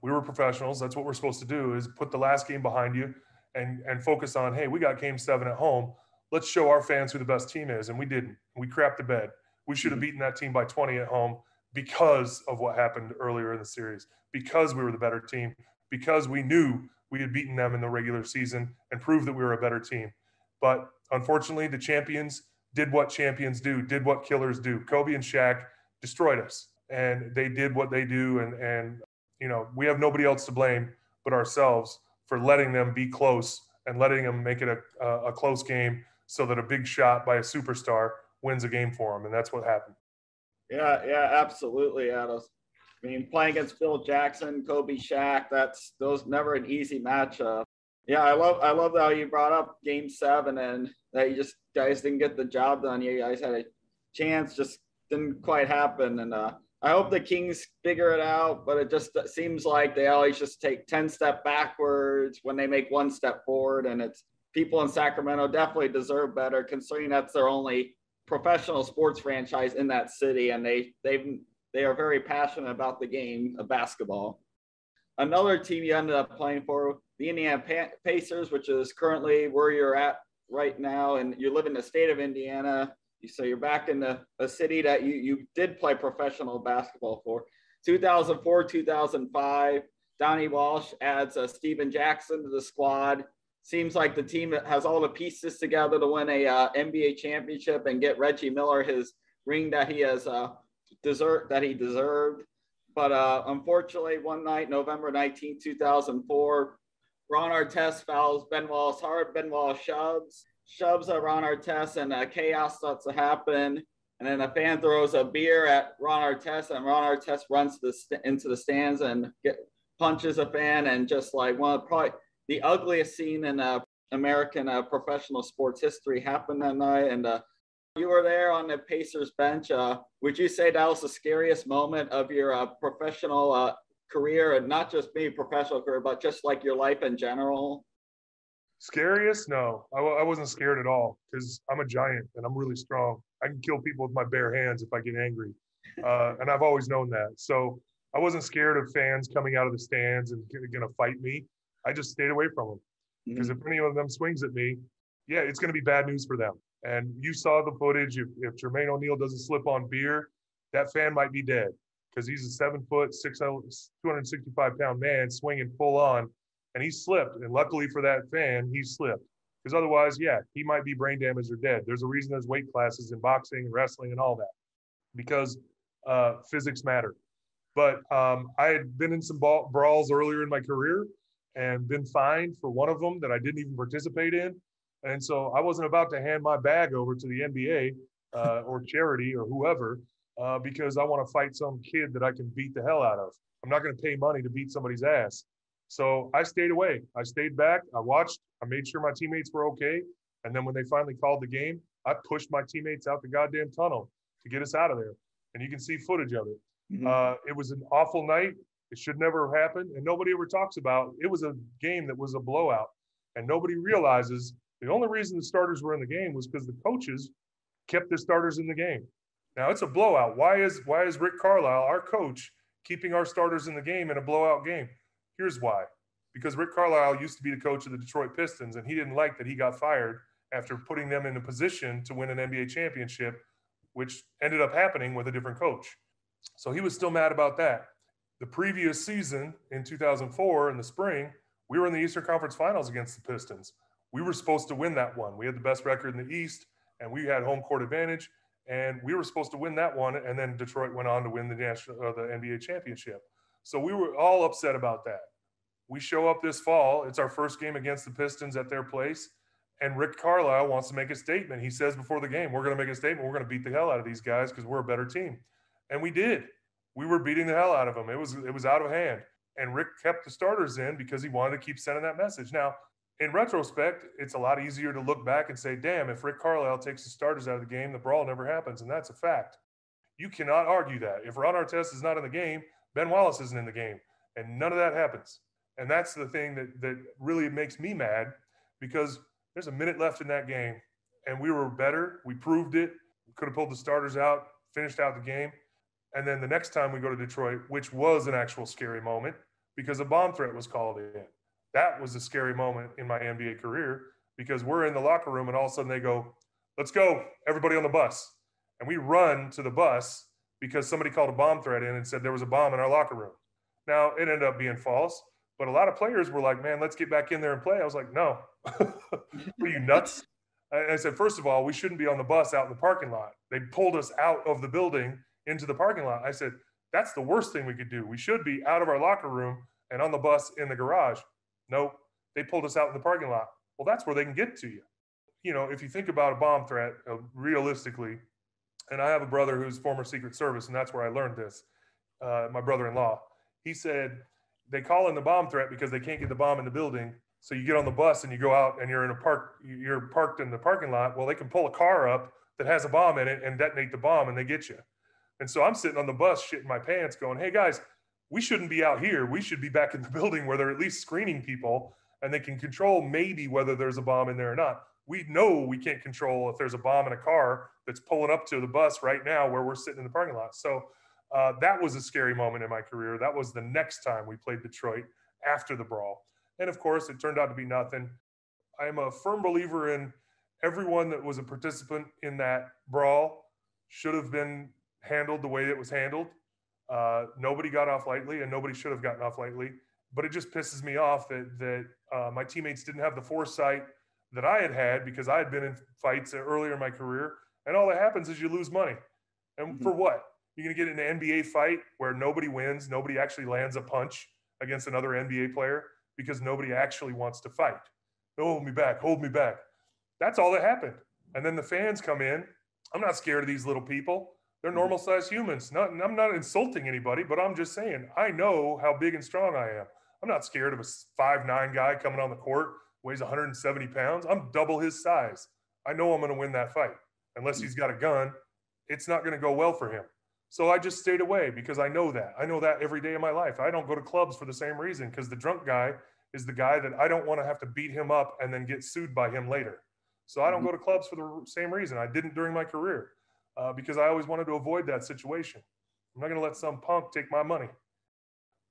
were professionals. That's what we're supposed to do, is put the last game behind you and focus on, hey, we got Game 7 at home. Let's show our fans who the best team is. And we didn't. We crapped the bed. We should have beaten that team by 20 at home because of what happened earlier in the series, because we were the better team, because we knew we had beaten them in the regular season and proved that we were a better team. But unfortunately, the champions did what champions do, did what killers do. Kobe and Shaq destroyed us, and they did what they do. And you know, we have nobody else to blame but ourselves for letting them be close and letting them make it a close game so that a big shot by a superstar wins a game for them. And that's what happened. Yeah, absolutely, Adam. I mean, playing against Phil Jackson, Kobe, Shaq, those never an easy matchup. Yeah, I love how you brought up Game 7 and that you guys didn't get the job done. You guys had a chance, just didn't quite happen. And I hope the Kings figure it out, but it just seems like they always just take 10 steps backwards when they make one step forward. And it's people in Sacramento definitely deserve better, considering that's their only professional sports franchise in that city, and they are very passionate about the game of basketball. Another team you ended up playing for, the Indiana Pacers, which is currently where you're at right now, and you live in the state of Indiana. So you're back in a city that you did play professional basketball for. 2004, 2005, Donnie Walsh adds Steven Jackson to the squad. Seems like the team has all the pieces together to win a NBA championship and get Reggie Miller his ring that he has deserved. But unfortunately, one night, November 19, 2004, Ron Artest fouls Ben Wallace hard. Ben Wallace shoves Ron Artest, and chaos starts to happen. And then a fan throws a beer at Ron Artest, and Ron Artest runs into the stands and punches a fan, and just like one of probably the ugliest scene in American professional sports history happened that night. And you were there on the Pacers bench. Would you say that was the scariest moment of your professional career, and not just maybe professional career, but just like your life in general? Scariest? No, I wasn't scared at all because I'm a giant and I'm really strong. I can kill people with my bare hands if I get angry. And I've always known that. So I wasn't scared of fans coming out of the stands and going to fight me. I just stayed away from them because if any of them swings at me, yeah, it's going to be bad news for them. And you saw the footage. If Jermaine O'Neal doesn't slip on beer, that fan might be dead because he's a 7 foot, 265-pound man swinging full on, and he slipped. And luckily for that fan, he slipped because otherwise, yeah, he might be brain damaged or dead. There's a reason there's weight classes in boxing and wrestling and all that because physics matter. But I had been in some brawls earlier in my career and been fined for one of them that I didn't even participate in. And so I wasn't about to hand my bag over to the NBA or charity or whoever because I want to fight some kid that I can beat the hell out of. I'm not going to pay money to beat somebody's ass. So I stayed away. I stayed back. I watched. I made sure my teammates were okay. And then when they finally called the game, I pushed my teammates out the goddamn tunnel to get us out of there. And you can see footage of it. It was an awful night. It should never have happened. And nobody ever talks about it. Was a game that was a blowout. And nobody realizes the only reason the starters were in the game was because the coaches kept their starters in the game. Now it's a blowout. Why is Rick Carlisle, our coach, keeping our starters in the game in a blowout game? Here's why. because Rick Carlisle used to be the coach of the Detroit Pistons, and he didn't like that he got fired after putting them in a position to win an NBA championship, which ended up happening with a different coach. So he was still mad about that. The previous season in 2004 in the spring, we were in the Eastern Conference Finals against the Pistons. We were supposed to win that one. We had the best record in the East, and we had home court advantage, and we were supposed to win that one, and then Detroit went on to win the NBA championship. So we were all upset about that. We show up this fall. It's our first game against the Pistons at their place, and Rick Carlisle wants to make a statement. He says before the game, we're going to make a statement. We're going to beat the hell out of these guys because we're a better team. And we did. We were beating the hell out of them. It was out of hand. And Rick kept the starters in because he wanted to keep sending that message. Now, in retrospect, it's a lot easier to look back and say, damn, if Rick Carlisle takes the starters out of the game, the brawl never happens. And that's a fact. You cannot argue that. If Ron Artest is not in the game, Ben Wallace isn't in the game. And none of that happens. And that's the thing that really makes me mad, because there's a minute left in that game. And we were better. We proved it. We could have pulled the starters out, finished out the game. And then the next time we go to Detroit, which was an actual scary moment because a bomb threat was called in. That was a scary moment in my NBA career, because we're in the locker room and all of a sudden they go, let's go, everybody on the bus. And we run to the bus because somebody called a bomb threat in and said there was a bomb in our locker room. Now, it ended up being false, but a lot of players were like, man, let's get back in there and play. I was like, no. Were you nuts? I said, first of all, we shouldn't be on the bus out in the parking lot. They pulled us out of the building into the parking lot. I said, that's the worst thing we could do. We should be out of our locker room and on the bus in the garage. Nope, they pulled us out in the parking lot. Well, that's where they can get to you. You know, if you think about a bomb threat, realistically, and I have a brother who's former Secret Service, and that's where I learned this, my brother-in-law, he said they call in the bomb threat because they can't get the bomb in the building. So you get on the bus and you go out and you're parked in the parking lot. Well, they can pull a car up that has a bomb in it and detonate the bomb, and they get you. And so I'm sitting on the bus shitting my pants going, hey guys, we shouldn't be out here. We should be back in the building where they're at least screening people and they can control maybe whether there's a bomb in there or not. We know we can't control if there's a bomb in a car that's pulling up to the bus right now where we're sitting in the parking lot. So that was a scary moment in my career. That was the next time we played Detroit after the brawl. And of course, it turned out to be nothing. I'm a firm believer in everyone that was a participant in that brawl should have been handled the way it was handled. Nobody got off lightly, and nobody should have gotten off lightly. But it just pisses me off that my teammates didn't have the foresight that I had because I had been in fights earlier in my career. And all that happens is you lose money. And for what? You're going to get in an NBA fight where nobody wins, nobody actually lands a punch against another NBA player because nobody actually wants to fight. Hold me back, hold me back. That's all that happened. And then the fans come in. I'm not scared of these little people. They're normal-sized humans. I'm not insulting anybody, but I'm just saying, I know how big and strong I am. I'm not scared of a 5'9" guy coming on the court, weighs 170 pounds. I'm double his size. I know I'm going to win that fight. Unless he's got a gun, it's not going to go well for him. So I just stayed away because I know that. I know that every day of my life. I don't go to clubs for the same reason, because the drunk guy is the guy that I don't want to have to beat him up and then get sued by him later. So I don't go to clubs for the same reason. I didn't during my career. Because I always wanted to avoid that situation. I'm not going to let some punk take my money.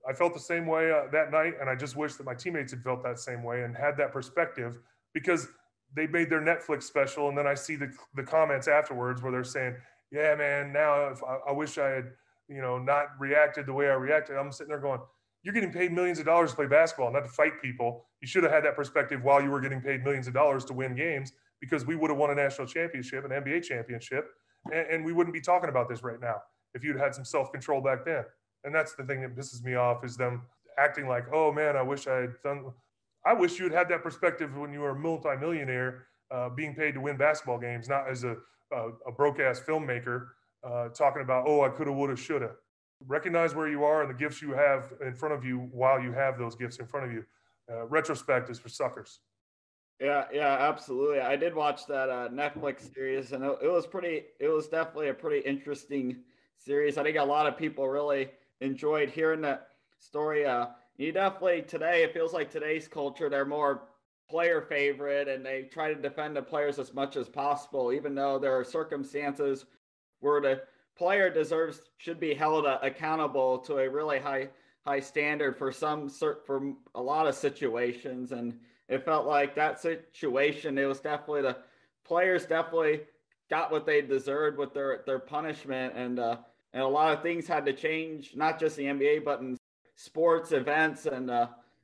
I felt the same way that night, and I just wish that my teammates had felt that same way and had that perspective, because they made their Netflix special, and then I see the comments afterwards where they're saying, yeah, man, now if I wish I had, not reacted the way I reacted. I'm sitting there going, you're getting paid millions of dollars to play basketball, not to fight people. You should have had that perspective while you were getting paid millions of dollars to win games, because we would have won a national championship, an NBA championship. And we wouldn't be talking about this right now if you'd had some self-control back then. And that's the thing that pisses me off, is them acting like, oh man, I wish you had had that perspective when you were a multi-millionaire being paid to win basketball games, not as a broke-ass filmmaker talking about, oh, I coulda, woulda, shoulda. Recognize where you are and the gifts you have in front of you while you have those gifts in front of you. Retrospect is for suckers. Yeah, absolutely. I did watch that Netflix series, and it was definitely a pretty interesting series. I think a lot of people really enjoyed hearing that story. You definitely, today, it feels like today's culture, they're more player favorite, and they try to defend the players as much as possible, even though there are circumstances where the player should be held accountable to a really high high standard for for a lot of situations. And it felt like that situation, it was definitely the players definitely got what they deserved with their punishment. And a lot of things had to change, not just the NBA, but in sports events. And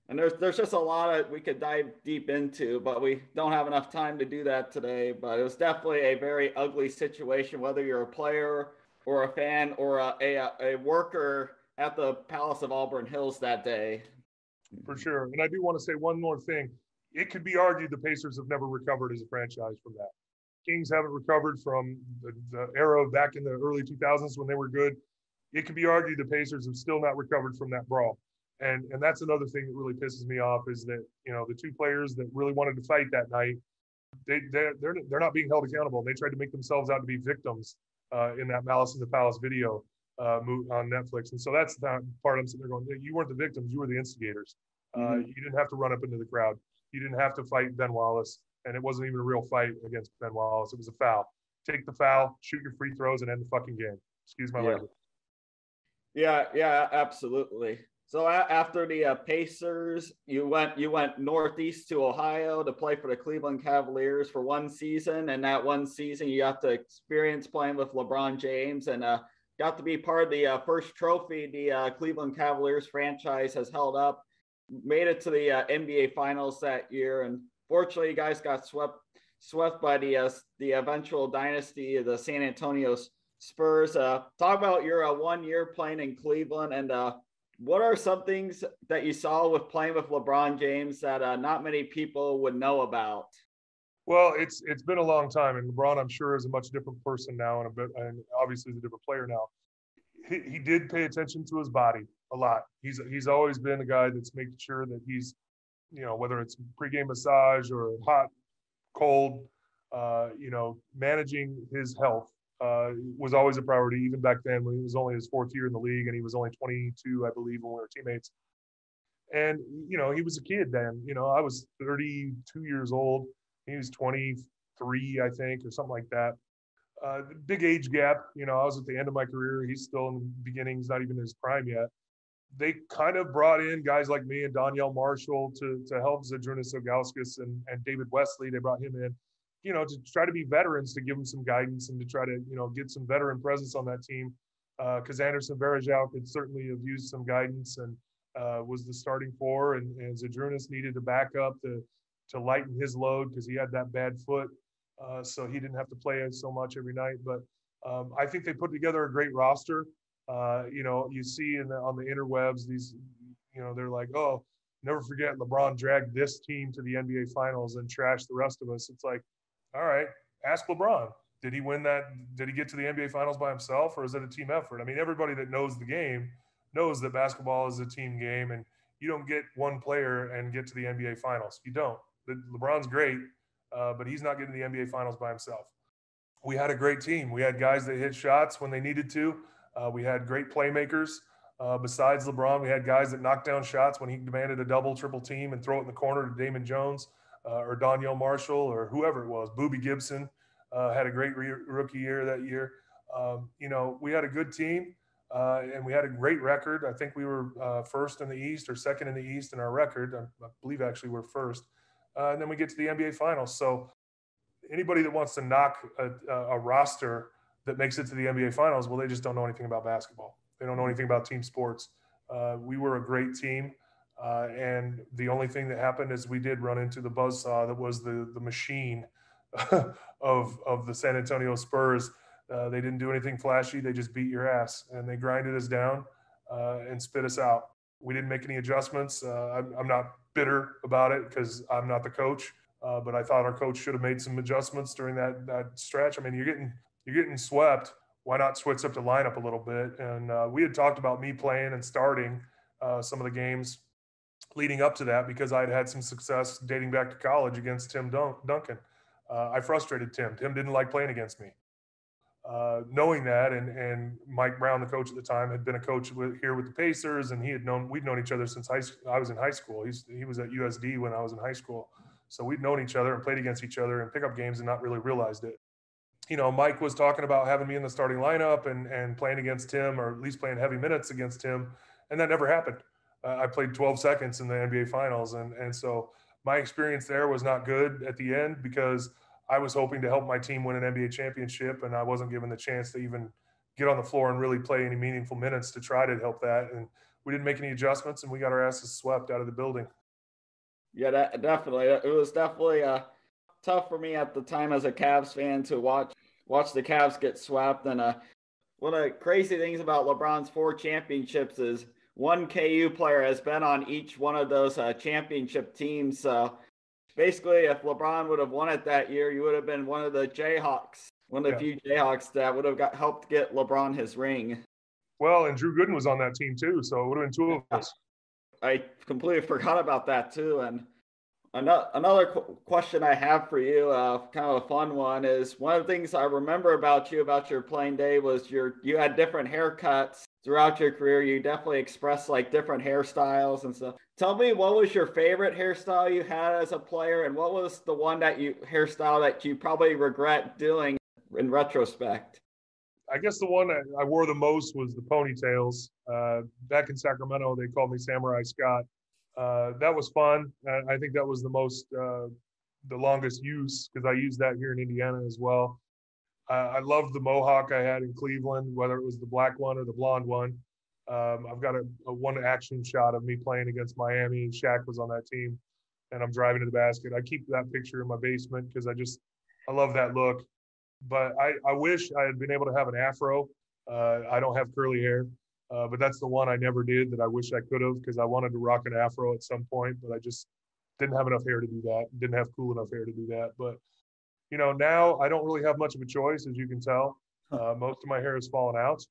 there's just a lot of we could dive deep into, but we don't have enough time to do that today. But it was definitely a very ugly situation, whether you're a player or a fan or a worker at the Palace of Auburn Hills that day. For sure. And I do want to say one more thing. It could be argued the Pacers have never recovered as a franchise from that. Kings haven't recovered from the era back in the early 2000s when they were good. It could be argued the Pacers have still not recovered from that brawl. And that's another thing that really pisses me off is that, you know, the two players that really wanted to fight that night, they're not being held accountable. They tried to make themselves out to be victims in that Malice in the Palace video on Netflix. And so that's the part I'm sitting there going, you weren't the victims, you were the instigators. You didn't have to run up into the crowd. You didn't have to fight Ben Wallace. And it wasn't even a real fight against Ben Wallace. It was a foul. Take the foul, shoot your free throws, and end the fucking game. Excuse my language. Yeah, absolutely. So after the Pacers, you went northeast to Ohio to play for the Cleveland Cavaliers for one season, and that one season you got to experience playing with LeBron James and got to be part of the first trophy the Cleveland Cavaliers franchise has held up. Made it to the NBA Finals that year, and fortunately, you guys got swept by the eventual dynasty of the San Antonio Spurs. Talk about your 1 year playing in Cleveland, and what are some things that you saw with playing with LeBron James that not many people would know about? Well, it's been a long time, and LeBron, I'm sure, is a much different person now, and obviously is a different player now. He did pay attention to his body a lot. He's always been a guy that's making sure that he's, you know, whether it's pregame massage or hot, cold, you know, managing his health was always a priority, even back then when he was only his fourth year in the league and he was only 22, I believe, when we were teammates. And, you know, he was a kid then. You know, I was 32 years old. He was 23, I think, or something like that. Big age gap. You know, I was at the end of my career. He's still in the beginning. He's not even in his prime yet. They kind of brought in guys like me and Donyell Marshall to help Zydrunas Ilgauskas and David Wesley. They brought him in, you know, to try to be veterans, to give him some guidance and to try to, you know, get some veteran presence on that team. Because Anderson Varejao could certainly have used some guidance and was the starting four, and Zydrunas needed to back up to lighten his load because he had that bad foot. So he didn't have to play so much every night. But I think they put together a great roster. You know, you see on the interwebs, these, you know, they're like, oh, never forget LeBron dragged this team to the NBA Finals and trashed the rest of us. It's like, all right, ask LeBron. Did he win that? Did he get to the NBA Finals by himself, or is it a team effort? I mean, everybody that knows the game knows that basketball is a team game, and you don't get one player and get to the NBA Finals. You don't. LeBron's great, but he's not getting to the NBA Finals by himself. We had a great team. We had guys that hit shots when they needed to. We had great playmakers. Besides LeBron, we had guys that knocked down shots when he demanded a double, triple team and throw it in the corner to Damon Jones or Donyell Marshall or whoever it was. Boobie Gibson had a great rookie year that year. You know, we had a good team and we had a great record. I think we were first in the East or second in the East in our record. I believe actually we're first. And then we get to the NBA Finals. So anybody that wants to knock a roster that makes it to the NBA Finals, well, they just don't know anything about basketball. They don't know anything about team sports. We were a great team, and the only thing that happened is we did run into the buzzsaw that was the machine of the San Antonio Spurs. They didn't do anything flashy. They just beat your ass, and they grinded us down and spit us out. We didn't make any adjustments. I'm not bitter about it because I'm not the coach, but I thought our coach should have made some adjustments during that stretch. I mean, you're getting swept. Why not switch up the lineup a little bit? And we had talked about me playing and starting some of the games leading up to that because I'd had some success dating back to college against Tim Duncan. I frustrated Tim. Tim didn't like playing against me. Knowing that, and Mike Brown, the coach at the time, had been a coach here with the Pacers, and we'd known each other since I was in high school. He was at USD when I was in high school. So we'd known each other and played against each other in pickup games and not really realized it. You know, Mike was talking about having me in the starting lineup and playing against him, or at least playing heavy minutes against him. And that never happened. I played 12 seconds in the NBA Finals. And so my experience there was not good at the end because I was hoping to help my team win an NBA championship, and I wasn't given the chance to even get on the floor and really play any meaningful minutes to try to help that. And we didn't make any adjustments, and we got our asses swept out of the building. Yeah, definitely. It was definitely tough for me at the time as a Cavs fan to watch the Cavs get swept. And one of the crazy things about LeBron's 4 championships is one KU player has been on each one of those championship teams. So basically, if LeBron would have won it that year, you would have been one of the Jayhawks, one of the few Jayhawks that would have helped get LeBron his ring. Well, and Drew Gooden was on that team too, so it would have been 2 of us. I completely forgot about that too. And another question I have for you, kind of a fun one, is one of the things I remember about you, about your playing day, was you had different haircuts throughout your career. You definitely expressed like different hairstyles and stuff. Tell me, what was your favorite hairstyle you had as a player, and what was the one hairstyle that you probably regret doing in retrospect? I guess the one I wore the most was the ponytails. Back in Sacramento, they called me Samurai Scott. That was fun. I think that was the longest use, because I used that here in Indiana as well. I loved the mohawk I had in Cleveland, whether it was the black one or the blonde one. I've got a one action shot of me playing against Miami. Shaq was on that team, and I'm driving to the basket. I keep that picture in my basement because I love that look. But I wish I had been able to have an afro. I don't have curly hair, but that's the one I never did that I wish I could have, because I wanted to rock an afro at some point, but I just didn't have enough hair to do that. Didn't have cool enough hair to do that. But, now I don't really have much of a choice, as you can tell. Most of my hair has fallen out.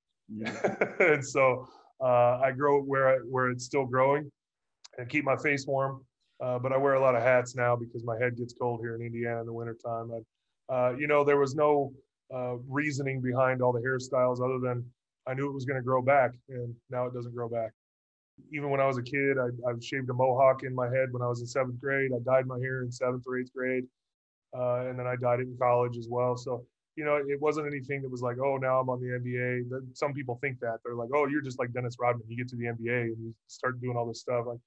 And so I grow it where it's still growing and keep my face warm. But I wear a lot of hats now because my head gets cold here in Indiana in the wintertime. There was no reasoning behind all the hairstyles other than I knew it was going to grow back, and now it doesn't grow back. Even when I was a kid, I shaved a mohawk in my head when I was in 7th grade. I dyed my hair in 7th or 8th grade, and then I dyed it in college as well. So, it wasn't anything that was like, oh, now I'm on the NBA. Some people think that. They're like, oh, you're just like Dennis Rodman. You get to the NBA and you start doing all this stuff. Like,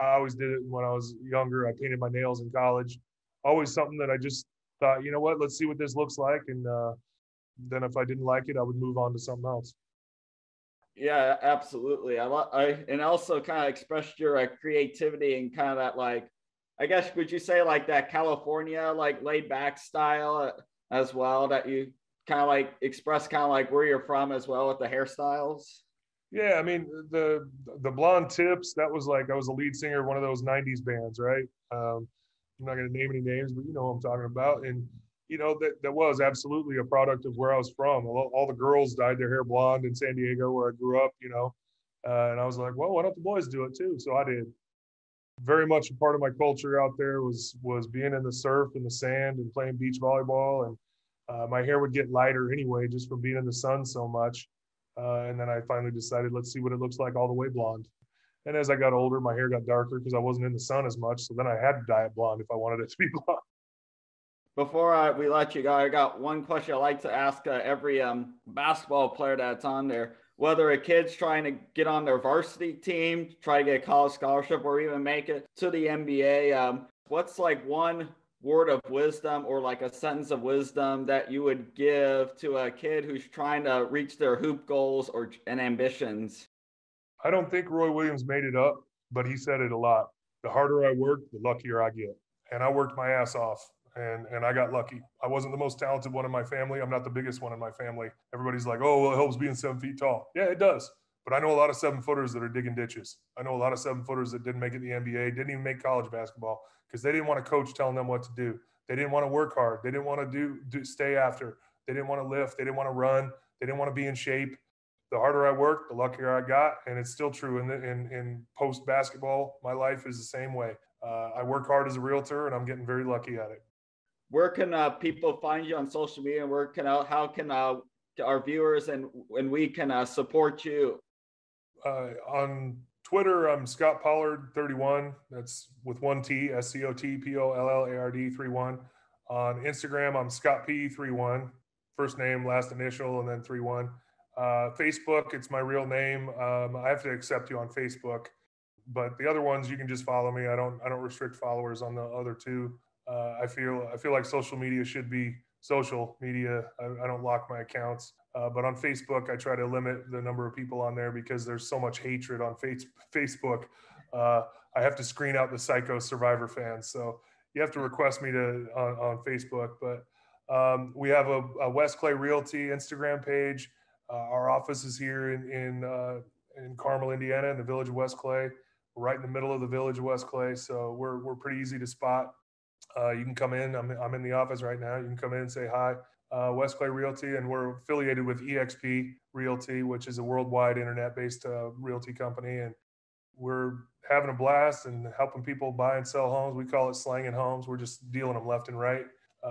I always did it when I was younger. I painted my nails in college. Always something that I just thought, you know what, let's see what this looks like. And then if I didn't like it, I would move on to something else. Yeah, absolutely. And also kind of expressed your creativity and kind of that, like, I guess, would you say like that California, like laid back style as well, that you kind of like express kind of like where you're from as well with the hairstyles? Yeah, I mean, the blonde tips, that was like, I was a lead singer of one of those 90s bands, right? I'm not going to name any names, but you know what I'm talking about. And, that was absolutely a product of where I was from. All the girls dyed their hair blonde in San Diego where I grew up, and I was like, well, why don't the boys do it too? So I did. Very much a part of my culture out there was being in the surf and the sand and playing beach volleyball. And my hair would get lighter anyway, just from being in the sun so much. And then I finally decided, let's see what it looks like all the way blonde. And as I got older, my hair got darker because I wasn't in the sun as much. So then I had to dye it blonde if I wanted it to be blonde. Before we let you go, I got one question I like to ask every basketball player that's on there. Whether a kid's trying to get on their varsity team, try to get a college scholarship, or even make it to the NBA, what's like one word of wisdom or like a sentence of wisdom that you would give to a kid who's trying to reach their hoop goals and ambitions? I don't think Roy Williams made it up, but he said it a lot. The harder I work, the luckier I get. And I worked my ass off. And I got lucky. I wasn't the most talented one in my family. I'm not the biggest one in my family. Everybody's like, oh, well, it helps being 7 feet tall. Yeah, it does. But I know a lot of 7-footers that are digging ditches. I know a lot of 7-footers that didn't make it in the NBA, didn't even make college basketball because they didn't want a coach telling them what to do. They didn't want to work hard. They didn't want to stay after. They didn't want to lift. They didn't want to run. They didn't want to be in shape. The harder I worked, the luckier I got. And it's still true in post basketball. My life is the same way. I work hard as a realtor, and I'm getting very lucky at it. Where can people find you on social media? And how can our viewers and we can support you? On Twitter, I'm Scot Pollard 31. That's with one T, SCOTPOLLARD 31. On Instagram, I'm Scott P 31. First name, last initial, and then 31. Facebook, it's my real name. I have to accept you on Facebook, but the other ones you can just follow me. I don't restrict followers on the other two. I feel like social media should be social media. I don't lock my accounts. But on Facebook, I try to limit the number of people on there because there's so much hatred on Facebook. I have to screen out the psycho Survivor fans. So you have to request me on Facebook. But we have a West Clay Realty Instagram page. Our office is here in Carmel, Indiana, in the village of West Clay. We're right in the middle of the village of West Clay, so we're pretty easy to spot. You can come in. I'm in the office right now. You can come in and say hi. West Clay Realty, and we're affiliated with eXp Realty, which is a worldwide internet-based realty company, and we're having a blast and helping people buy and sell homes. We call it slanging homes. We're just dealing them left and right.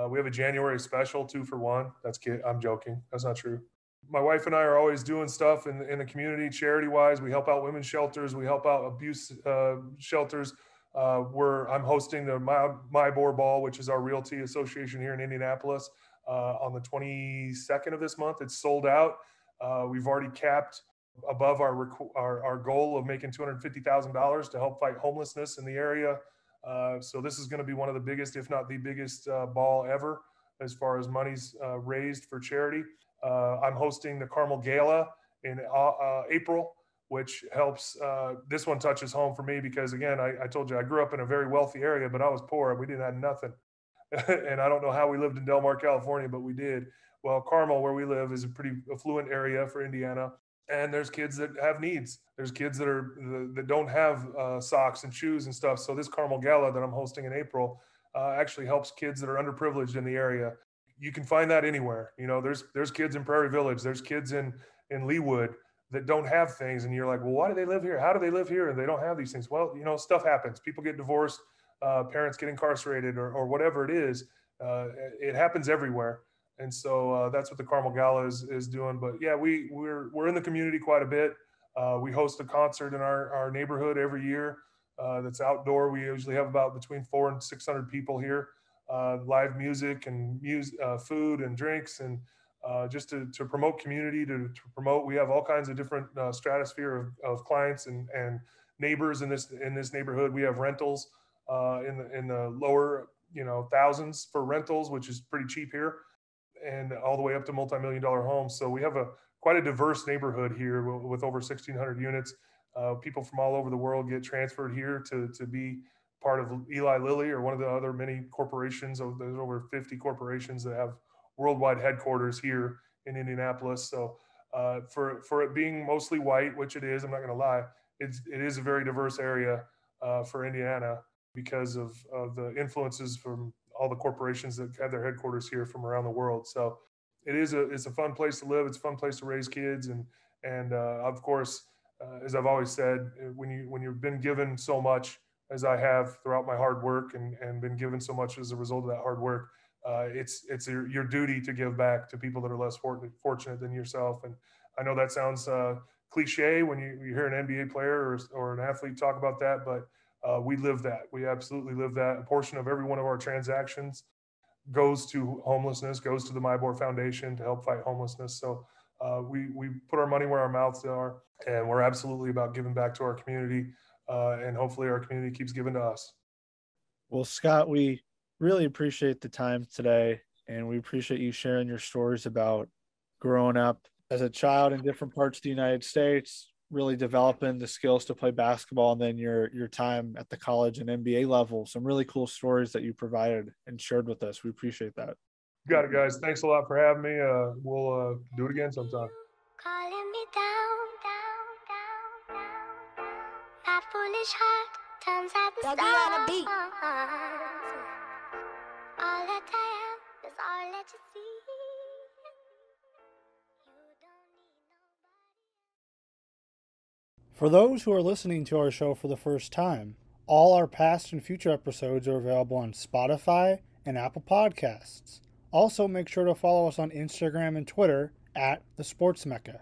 We have a January special, 2 for 1. I'm joking. That's not true. My wife and I are always doing stuff in the community, charity-wise. We help out women's shelters. We help out abuse shelters. I'm hosting the MyBor Ball, which is our realty association here in Indianapolis, on the 22nd of this month. It's sold out. We've already capped above our goal of making $250,000 to help fight homelessness in the area. So this is going to be one of the biggest, if not the biggest, ball ever as far as monies raised for charity. I'm hosting the Carmel Gala in April, which helps. This one touches home for me because, again, I told you I grew up in a very wealthy area, but I was poor. We didn't have nothing. And I don't know how we lived in Del Mar, California, but we did. Well, Carmel, where we live, is a pretty affluent area for Indiana. And there's kids that have needs. There's kids that don't have socks and shoes and stuff. So this Carmel Gala that I'm hosting in April actually helps kids that are underprivileged in the area. You can find that anywhere. You know, there's kids in Prairie Village. There's kids in Leawood that don't have things. And you're like, well, why do they live here? How do they live here? And they don't have these things. Well, you know, stuff happens. People get divorced, parents get incarcerated or whatever it is. It happens everywhere. And so that's what the Carmel Gala is doing. But yeah, we're in the community quite a bit. We host a concert in our neighborhood every year that's outdoor. We usually have about between 400 and 600 people here. Live music and food and drinks, and just to promote community, to promote. We have all kinds of different stratosphere of clients and neighbors in this neighborhood. We have rentals in the lower thousands for rentals, which is pretty cheap here, and all the way up to multi-million-dollar homes. So we have quite a diverse neighborhood here with over 1,600 units. People from all over the world get transferred here to be part of Eli Lilly or one of the other many corporations. There's over 50 corporations that have worldwide headquarters here in Indianapolis. So for it being mostly white, which it is, I'm not going to lie, it is a very diverse area for Indiana because of the influences from all the corporations that have their headquarters here from around the world. So it's a fun place to live. It's a fun place to raise kids. And of course, as I've always said, when you've been given so much as I have throughout my hard work and been given so much as a result of that hard work, it's your duty to give back to people that are less fortunate than yourself. And I know that sounds cliche when you hear an NBA player or an athlete talk about that, but we live that. We absolutely live that. A portion of every one of our transactions goes to homelessness, goes to the MyBor Foundation to help fight homelessness. So we put our money where our mouths are, and we're absolutely about giving back to our community. And hopefully our community keeps giving to us. Well, Scott, we really appreciate the time today, and we appreciate you sharing your stories about growing up as a child in different parts of the United States, really developing the skills to play basketball, and then your time at the college and NBA level. Some really cool stories that you provided and shared with us. We appreciate that. Got it, guys. Thanks a lot for having me. We'll do it again sometime. Calling me down, down, down, down. My foolish heart turns at the stars. All that I am is all that you see. You don't need nobody. For those who are listening to our show for the first time, all our past and future episodes are available on Spotify and Apple Podcasts. Also, make sure to follow us on Instagram and Twitter @The Sports Mecca.